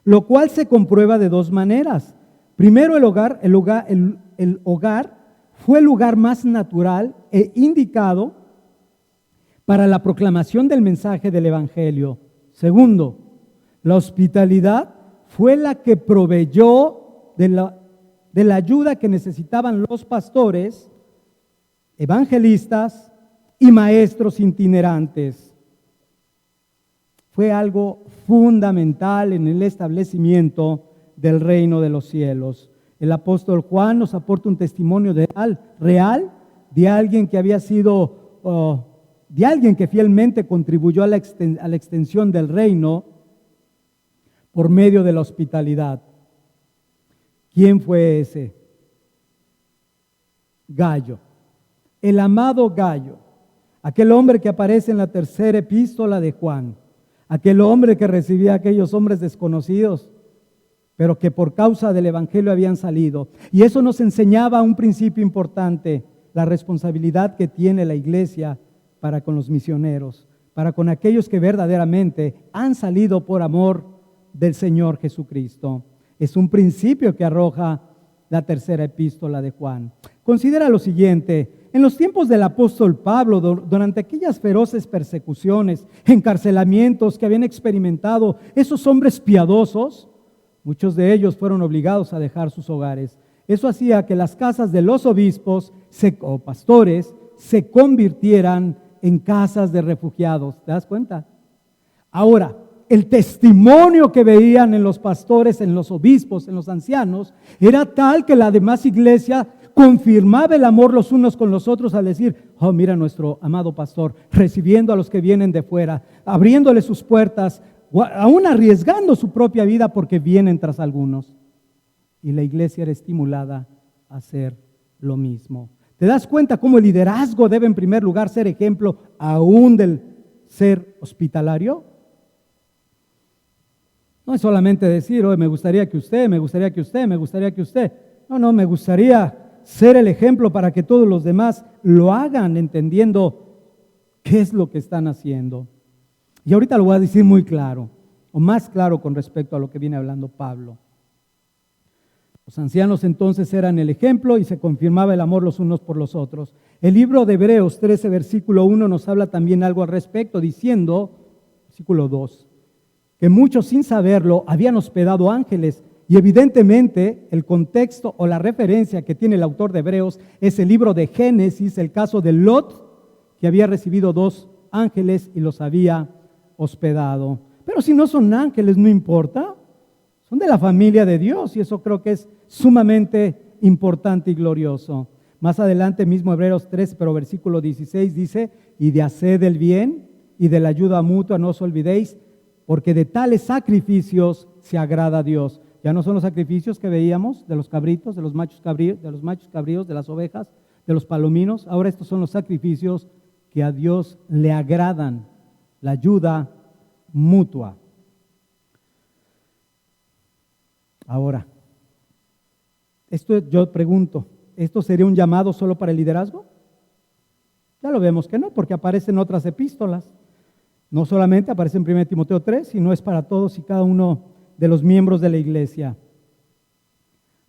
lo cual se comprueba de dos maneras. Primero, el hogar fue el lugar más natural e indicado para la proclamación del mensaje del Evangelio. Segundo, la hospitalidad fue la que proveyó de la ayuda que necesitaban los pastores, evangelistas y maestros itinerantes. Fue algo fundamental en el establecimiento del reino de los cielos. El apóstol Juan nos aporta un testimonio real de alguien que había sido, de alguien que fielmente contribuyó a la extensión del reino por medio de la hospitalidad. ¿Quién fue ese? Gallo, el amado Gallo, aquel hombre que aparece en la tercera epístola de Juan, aquel hombre que recibía a aquellos hombres desconocidos, pero que por causa del Evangelio habían salido. Y eso nos enseñaba un principio importante, la responsabilidad que tiene la iglesia para con los misioneros, para con aquellos que verdaderamente han salido por amor del Señor Jesucristo. Es un principio que arroja la tercera epístola de Juan. Considera lo siguiente: en los tiempos del apóstol Pablo, durante aquellas feroces persecuciones, encarcelamientos que habían experimentado esos hombres piadosos, muchos de ellos fueron obligados a dejar sus hogares. Eso hacía que las casas de los obispos o pastores se convirtieran en casas de refugiados. ¿Te das cuenta? Ahora, el testimonio que veían en los pastores, en los obispos, en los ancianos, era tal que la demás iglesia confirmaba el amor los unos con los otros al decir: oh, mira nuestro amado pastor, recibiendo a los que vienen de fuera, abriéndole sus puertas, aún arriesgando su propia vida porque vienen tras algunos. Y la iglesia era estimulada a hacer lo mismo. ¿Te das cuenta cómo el liderazgo debe en primer lugar ser ejemplo aún del ser hospitalario? No es solamente decir: oh, me gustaría que usted. No, me gustaría ser el ejemplo para que todos los demás lo hagan entendiendo qué es lo que están haciendo. Y ahorita lo voy a decir muy claro, o más claro con respecto a lo que viene hablando Pablo. Los ancianos entonces eran el ejemplo y se confirmaba el amor los unos por los otros. El libro de Hebreos 13, versículo 1 nos habla también algo al respecto, diciendo, versículo 2, que muchos sin saberlo habían hospedado ángeles Y evidentemente el contexto o la referencia que tiene el autor de Hebreos es el libro de Génesis, el caso de Lot, que había recibido 2 ángeles y los había hospedado. Pero si no son ángeles, no importa, son de la familia de Dios y eso creo que es sumamente importante y glorioso. Más adelante mismo Hebreos 3, pero versículo 16 dice, y de hacer el bien y de la ayuda mutua no os olvidéis, porque de tales sacrificios se agrada a Dios. Ya no son los sacrificios que veíamos de los cabritos, de los machos cabríos, de las ovejas, de los palominos. Ahora estos son los sacrificios que a Dios le agradan, la ayuda mutua. Ahora, esto yo pregunto, ¿esto sería un llamado solo para el liderazgo? Ya lo vemos que no, porque aparecen otras epístolas. No solamente aparece en 1 Timoteo 3, sino es para todos y cada uno de los miembros de la iglesia.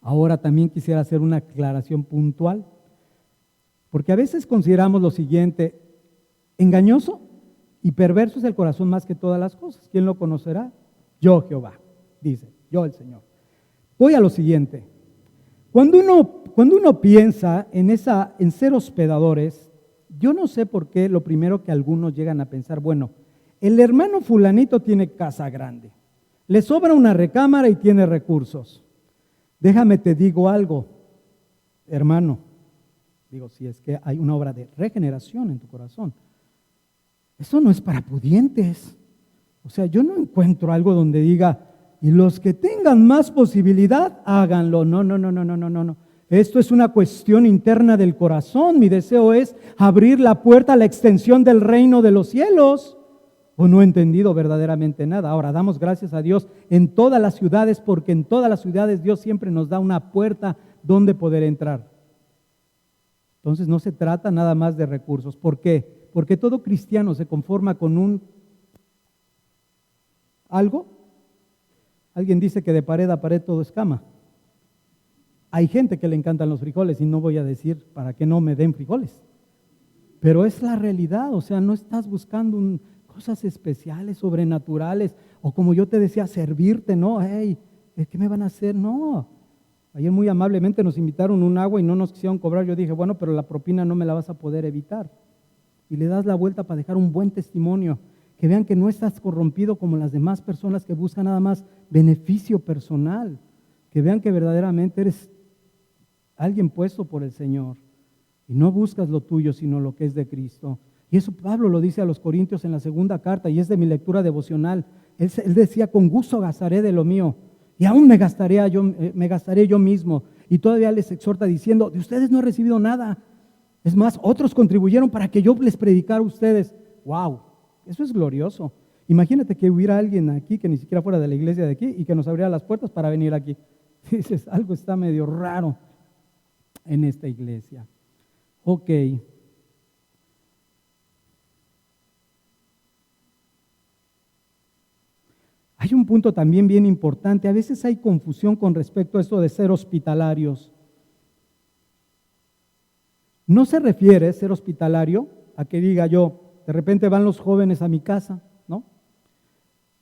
Ahora también quisiera hacer una aclaración puntual, porque a veces consideramos lo siguiente: engañoso y perverso es el corazón más que todas las cosas. ¿Quién lo conocerá? Yo, Jehová, dice, yo el Señor. Voy a lo siguiente. Cuando uno piensa en ser hospedadores, yo no sé por qué lo primero que algunos llegan a pensar, bueno, el hermano fulanito tiene casa grande, le sobra una recámara y tiene recursos. Déjame te digo algo, hermano, digo, si es que hay una obra de regeneración en tu corazón, eso no es para pudientes. O sea, yo no encuentro algo donde diga, y los que tengan más posibilidad, háganlo. No. Esto es una cuestión interna del corazón. Mi deseo es abrir la puerta a la extensión del reino de los cielos. O no he entendido verdaderamente nada. Ahora, damos gracias a Dios en todas las ciudades, porque en todas las ciudades Dios siempre nos da una puerta donde poder entrar. Entonces no se trata nada más de recursos. ¿Por qué? Porque todo cristiano se conforma con algo. Alguien dice que de pared a pared todo es cama. Hay gente que le encantan los frijoles y no voy a decir para que no me den frijoles. Pero es la realidad, o sea, no estás buscando cosas especiales, sobrenaturales, o como yo te decía, servirte, ¿no? Hey, ¿qué me van a hacer? No. Ayer muy amablemente nos invitaron un agua y no nos quisieron cobrar. Yo dije, bueno, pero la propina no me la vas a poder evitar. Y le das la vuelta para dejar un buen testimonio. Que vean que no estás corrompido como las demás personas que buscan nada más beneficio personal. Que vean que verdaderamente eres alguien puesto por el Señor. Y no buscas lo tuyo, sino lo que es de Cristo. Y eso Pablo lo dice a los Corintios en la segunda carta, y es de mi lectura devocional. Él decía, con gusto gastaré de lo mío, y aún me gastaré yo mismo. Y todavía les exhorta diciendo, de ustedes no he recibido nada. Es más, otros contribuyeron para que yo les predicara a ustedes. ¡Wow! Eso es glorioso. Imagínate que hubiera alguien aquí que ni siquiera fuera de la iglesia de aquí y que nos abriera las puertas para venir aquí. Dices, algo está medio raro en esta iglesia. Ok. Hay un punto también bien importante. A veces hay confusión con respecto a esto de ser hospitalarios. No se refiere ser hospitalario a que diga yo, de repente van los jóvenes a mi casa, ¿no?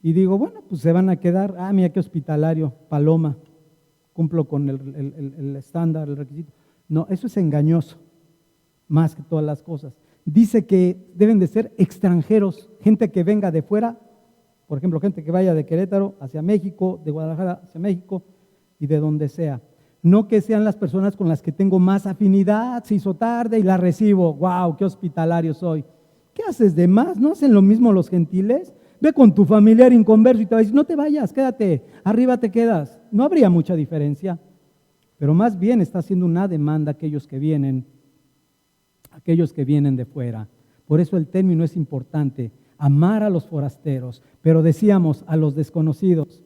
Y digo, bueno, pues se van a quedar, mira qué hospitalario, paloma, cumplo con el estándar, el requisito. No, eso es engañoso, más que todas las cosas. Dice que deben de ser extranjeros, gente que venga de fuera, por ejemplo, gente que vaya de Querétaro hacia México, de Guadalajara hacia México y de donde sea. No que sean las personas con las que tengo más afinidad, se hizo tarde y la recibo, wow, qué hospitalario soy. ¿Qué haces de más? ¿No hacen lo mismo los gentiles? Ve con tu familiar inconverso y te va a decir, no te vayas, quédate, arriba te quedas. No habría mucha diferencia, pero más bien está haciendo una demanda a aquellos que vienen de fuera. Por eso el término es importante, amar a los forasteros, pero decíamos a los desconocidos.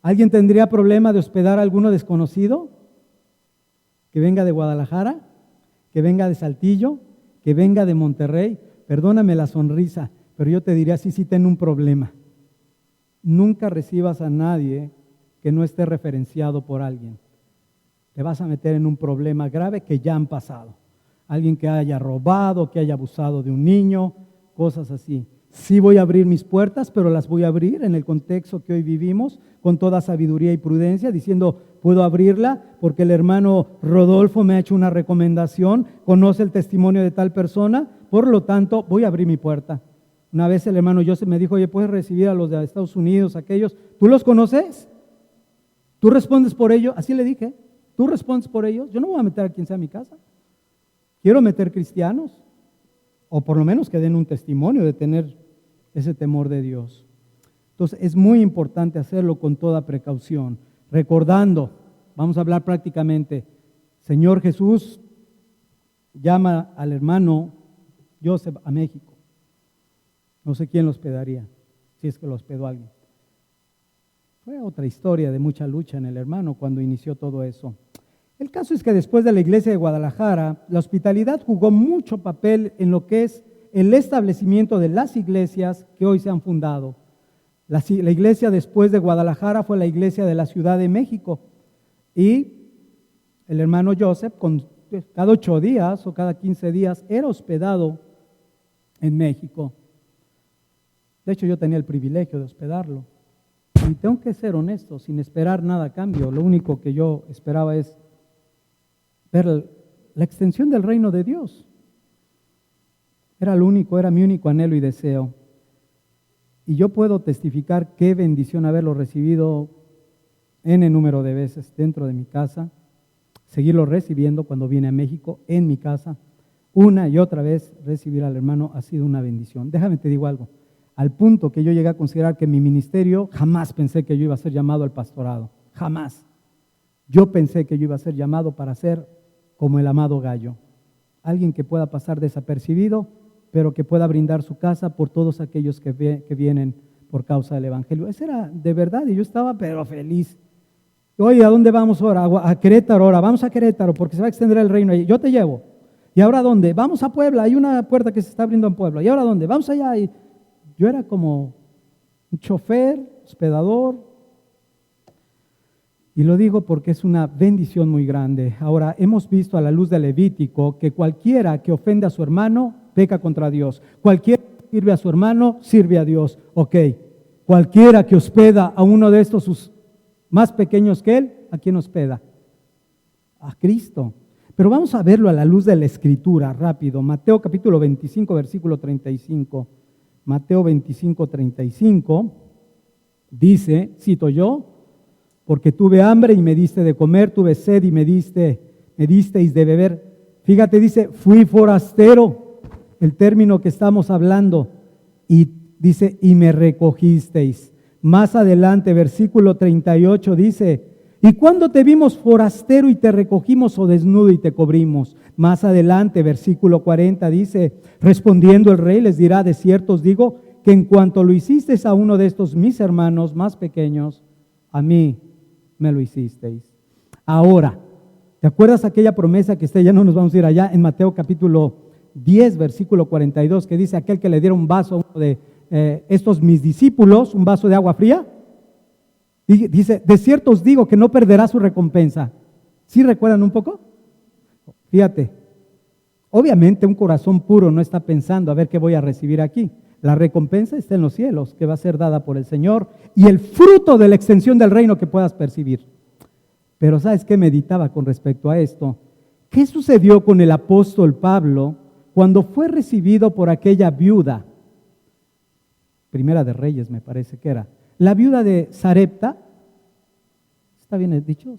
¿Alguien tendría problema de hospedar a alguno desconocido? Que venga de Guadalajara, que venga de Saltillo, que venga de Monterrey. Perdóname la sonrisa, pero yo te diría, sí ten un problema. Nunca recibas a nadie que no esté referenciado por alguien. Te vas a meter en un problema grave que ya han pasado. Alguien que haya robado, que haya abusado de un niño, cosas así. Sí voy a abrir mis puertas, pero las voy a abrir en el contexto que hoy vivimos, con toda sabiduría y prudencia, diciendo, puedo abrirla porque el hermano Rodolfo me ha hecho una recomendación, conoce el testimonio de tal persona, por lo tanto, voy a abrir mi puerta. Una vez el hermano Joseph me dijo, oye, ¿puedes recibir a los de Estados Unidos, aquellos? ¿Tú los conoces? ¿Tú respondes por ellos? Así le dije, ¿tú respondes por ellos? Yo no voy a meter a quien sea a mi casa. Quiero meter cristianos, o por lo menos que den un testimonio de tener ese temor de Dios. Entonces es muy importante hacerlo con toda precaución, recordando, vamos a hablar prácticamente, Señor Jesús llama al hermano Joseph a México. No sé quién lo hospedaría, si es que lo hospedó alguien. Fue otra historia de mucha lucha en el hermano cuando inició todo eso. El caso es que después de la iglesia de Guadalajara, la hospitalidad jugó mucho papel en lo que es el establecimiento de las iglesias que hoy se han fundado. La iglesia después de Guadalajara fue la iglesia de la Ciudad de México y el hermano Joseph cada 8 días o cada 15 días era hospedado en México. De hecho, yo tenía el privilegio de hospedarlo. Y tengo que ser honesto, sin esperar nada a cambio. Lo único que yo esperaba es ver la extensión del reino de Dios. Era mi único anhelo y deseo. Y yo puedo testificar qué bendición haberlo recibido N número de veces dentro de mi casa, seguirlo recibiendo cuando viene a México en mi casa, una y otra vez recibir al hermano ha sido una bendición. Déjame te digo algo, al punto que yo llegué a considerar que mi ministerio, jamás pensé que yo iba a ser llamado al pastorado, jamás. Yo pensé que yo iba a ser llamado para ser como el amado Gallo, alguien que pueda pasar desapercibido, pero que pueda brindar su casa por todos aquellos que vienen por causa del Evangelio. Eso era de verdad y yo estaba pero feliz. Oye, ¿a dónde vamos ahora? A Querétaro ahora, vamos a Querétaro porque se va a extender el reino ahí. Yo te llevo. ¿Y ahora dónde? Vamos a Puebla, hay una puerta que se está abriendo en Puebla. ¿Y ahora dónde? Vamos allá. Y yo era como un chofer, hospedador. Y lo digo porque es una bendición muy grande. Ahora, hemos visto a la luz del Levítico que cualquiera que ofende a su hermano peca contra Dios. Cualquiera que sirve a su hermano sirve a Dios. Ok, cualquiera que hospeda a uno de estos sus más pequeños que él, ¿a quién hospeda? A Cristo. Pero vamos a verlo a la luz de la Escritura, rápido. Mateo capítulo 25, versículo 35. Mateo 25, 35 dice, cito yo, porque tuve hambre y me diste de comer, tuve sed y me disteis de beber. Fíjate, dice, fui forastero, el término que estamos hablando, y dice, y me recogisteis. Más adelante, versículo 38 dice, ¿y cuándo te vimos forastero y te recogimos o desnudo y te cubrimos? Más adelante, versículo 40 dice, respondiendo el rey les dirá, de cierto os digo, que en cuanto lo hicisteis a uno de estos mis hermanos más pequeños, a mí me lo hicisteis. Ahora, ¿te acuerdas aquella promesa que ya no nos vamos a ir allá en Mateo capítulo 10, versículo 42, que dice aquel que le diera un vaso a uno de estos mis discípulos, un vaso de agua fría? Y dice, de cierto os digo que no perderá su recompensa. ¿Sí recuerdan un poco? Fíjate, obviamente un corazón puro no está pensando a ver qué voy a recibir aquí. La recompensa está en los cielos, que va a ser dada por el Señor, y el fruto de la extensión del reino que puedas percibir. Pero ¿sabes qué meditaba con respecto a esto? ¿Qué sucedió con el apóstol Pablo cuando fue recibido por aquella viuda? Primera de Reyes me parece que era. La viuda de Sarepta, ¿está bien dicho?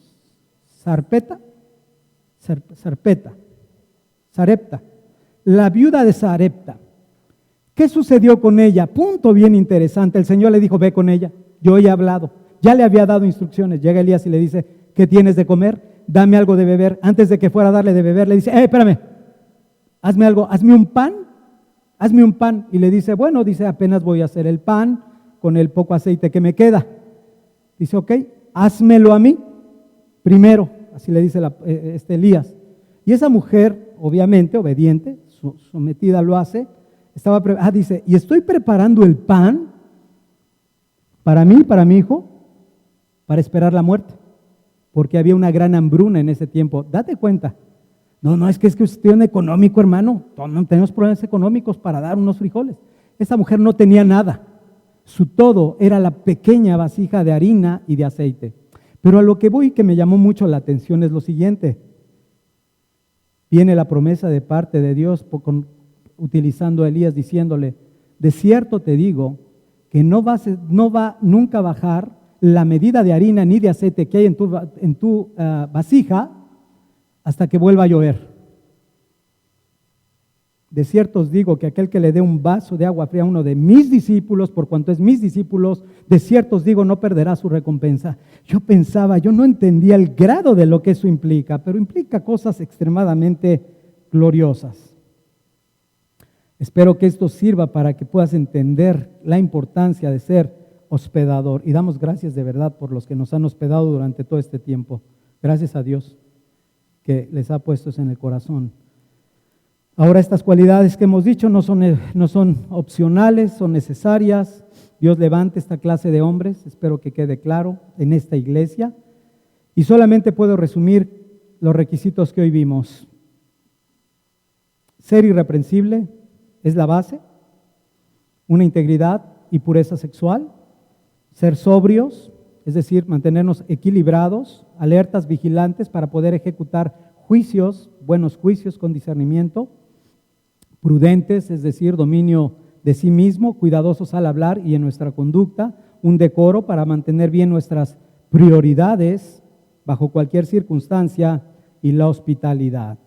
Sarepta. La viuda de Sarepta. ¿Qué sucedió con ella? Punto bien interesante. El Señor le dijo, ve con ella. Yo he hablado. Ya le había dado instrucciones. Llega Elías y le dice, ¿qué tienes de comer? Dame algo de beber. Antes de que fuera a darle de beber, le dice, espérame, hazme algo, hazme un pan. Hazme un pan. Y le dice, bueno, dice, apenas voy a hacer el pan con el poco aceite que me queda. Dice, ok, házmelo a mí primero. Así le dice Elías. Y esa mujer, obviamente, obediente, sometida lo hace. Dice, y estoy preparando el pan para mí, para mi hijo, para esperar la muerte, porque había una gran hambruna en ese tiempo. Date cuenta. No, es que cuestión económico, hermano. No tenemos problemas económicos para dar unos frijoles. Esa mujer no tenía nada. Su todo era la pequeña vasija de harina y de aceite. Pero a lo que voy, que me llamó mucho la atención, es lo siguiente. Viene la promesa de parte de Dios utilizando a Elías diciéndole, de cierto te digo que no va nunca a bajar la medida de harina ni de aceite que hay en tu vasija hasta que vuelva a llover. De cierto os digo que aquel que le dé un vaso de agua fría a uno de mis discípulos, por cuanto es mis discípulos, de cierto os digo, no perderá su recompensa. Yo no entendía el grado de lo que eso implica, pero implica cosas extremadamente gloriosas. Espero que esto sirva para que puedas entender la importancia de ser hospedador. Y damos gracias de verdad por los que nos han hospedado durante todo este tiempo. Gracias a Dios que les ha puesto eso en el corazón. Ahora, estas cualidades que hemos dicho no son opcionales, son necesarias. Dios levante esta clase de hombres, espero que quede claro, en esta iglesia. Y solamente puedo resumir los requisitos que hoy vimos. Ser irreprensible es la base, una integridad y pureza sexual. Ser sobrios, es decir, mantenernos equilibrados, alertas, vigilantes para poder ejecutar juicios, buenos juicios con discernimiento. Prudentes, es decir, dominio de sí mismo, cuidadosos al hablar y en nuestra conducta, un decoro para mantener bien nuestras prioridades bajo cualquier circunstancia y la hospitalidad.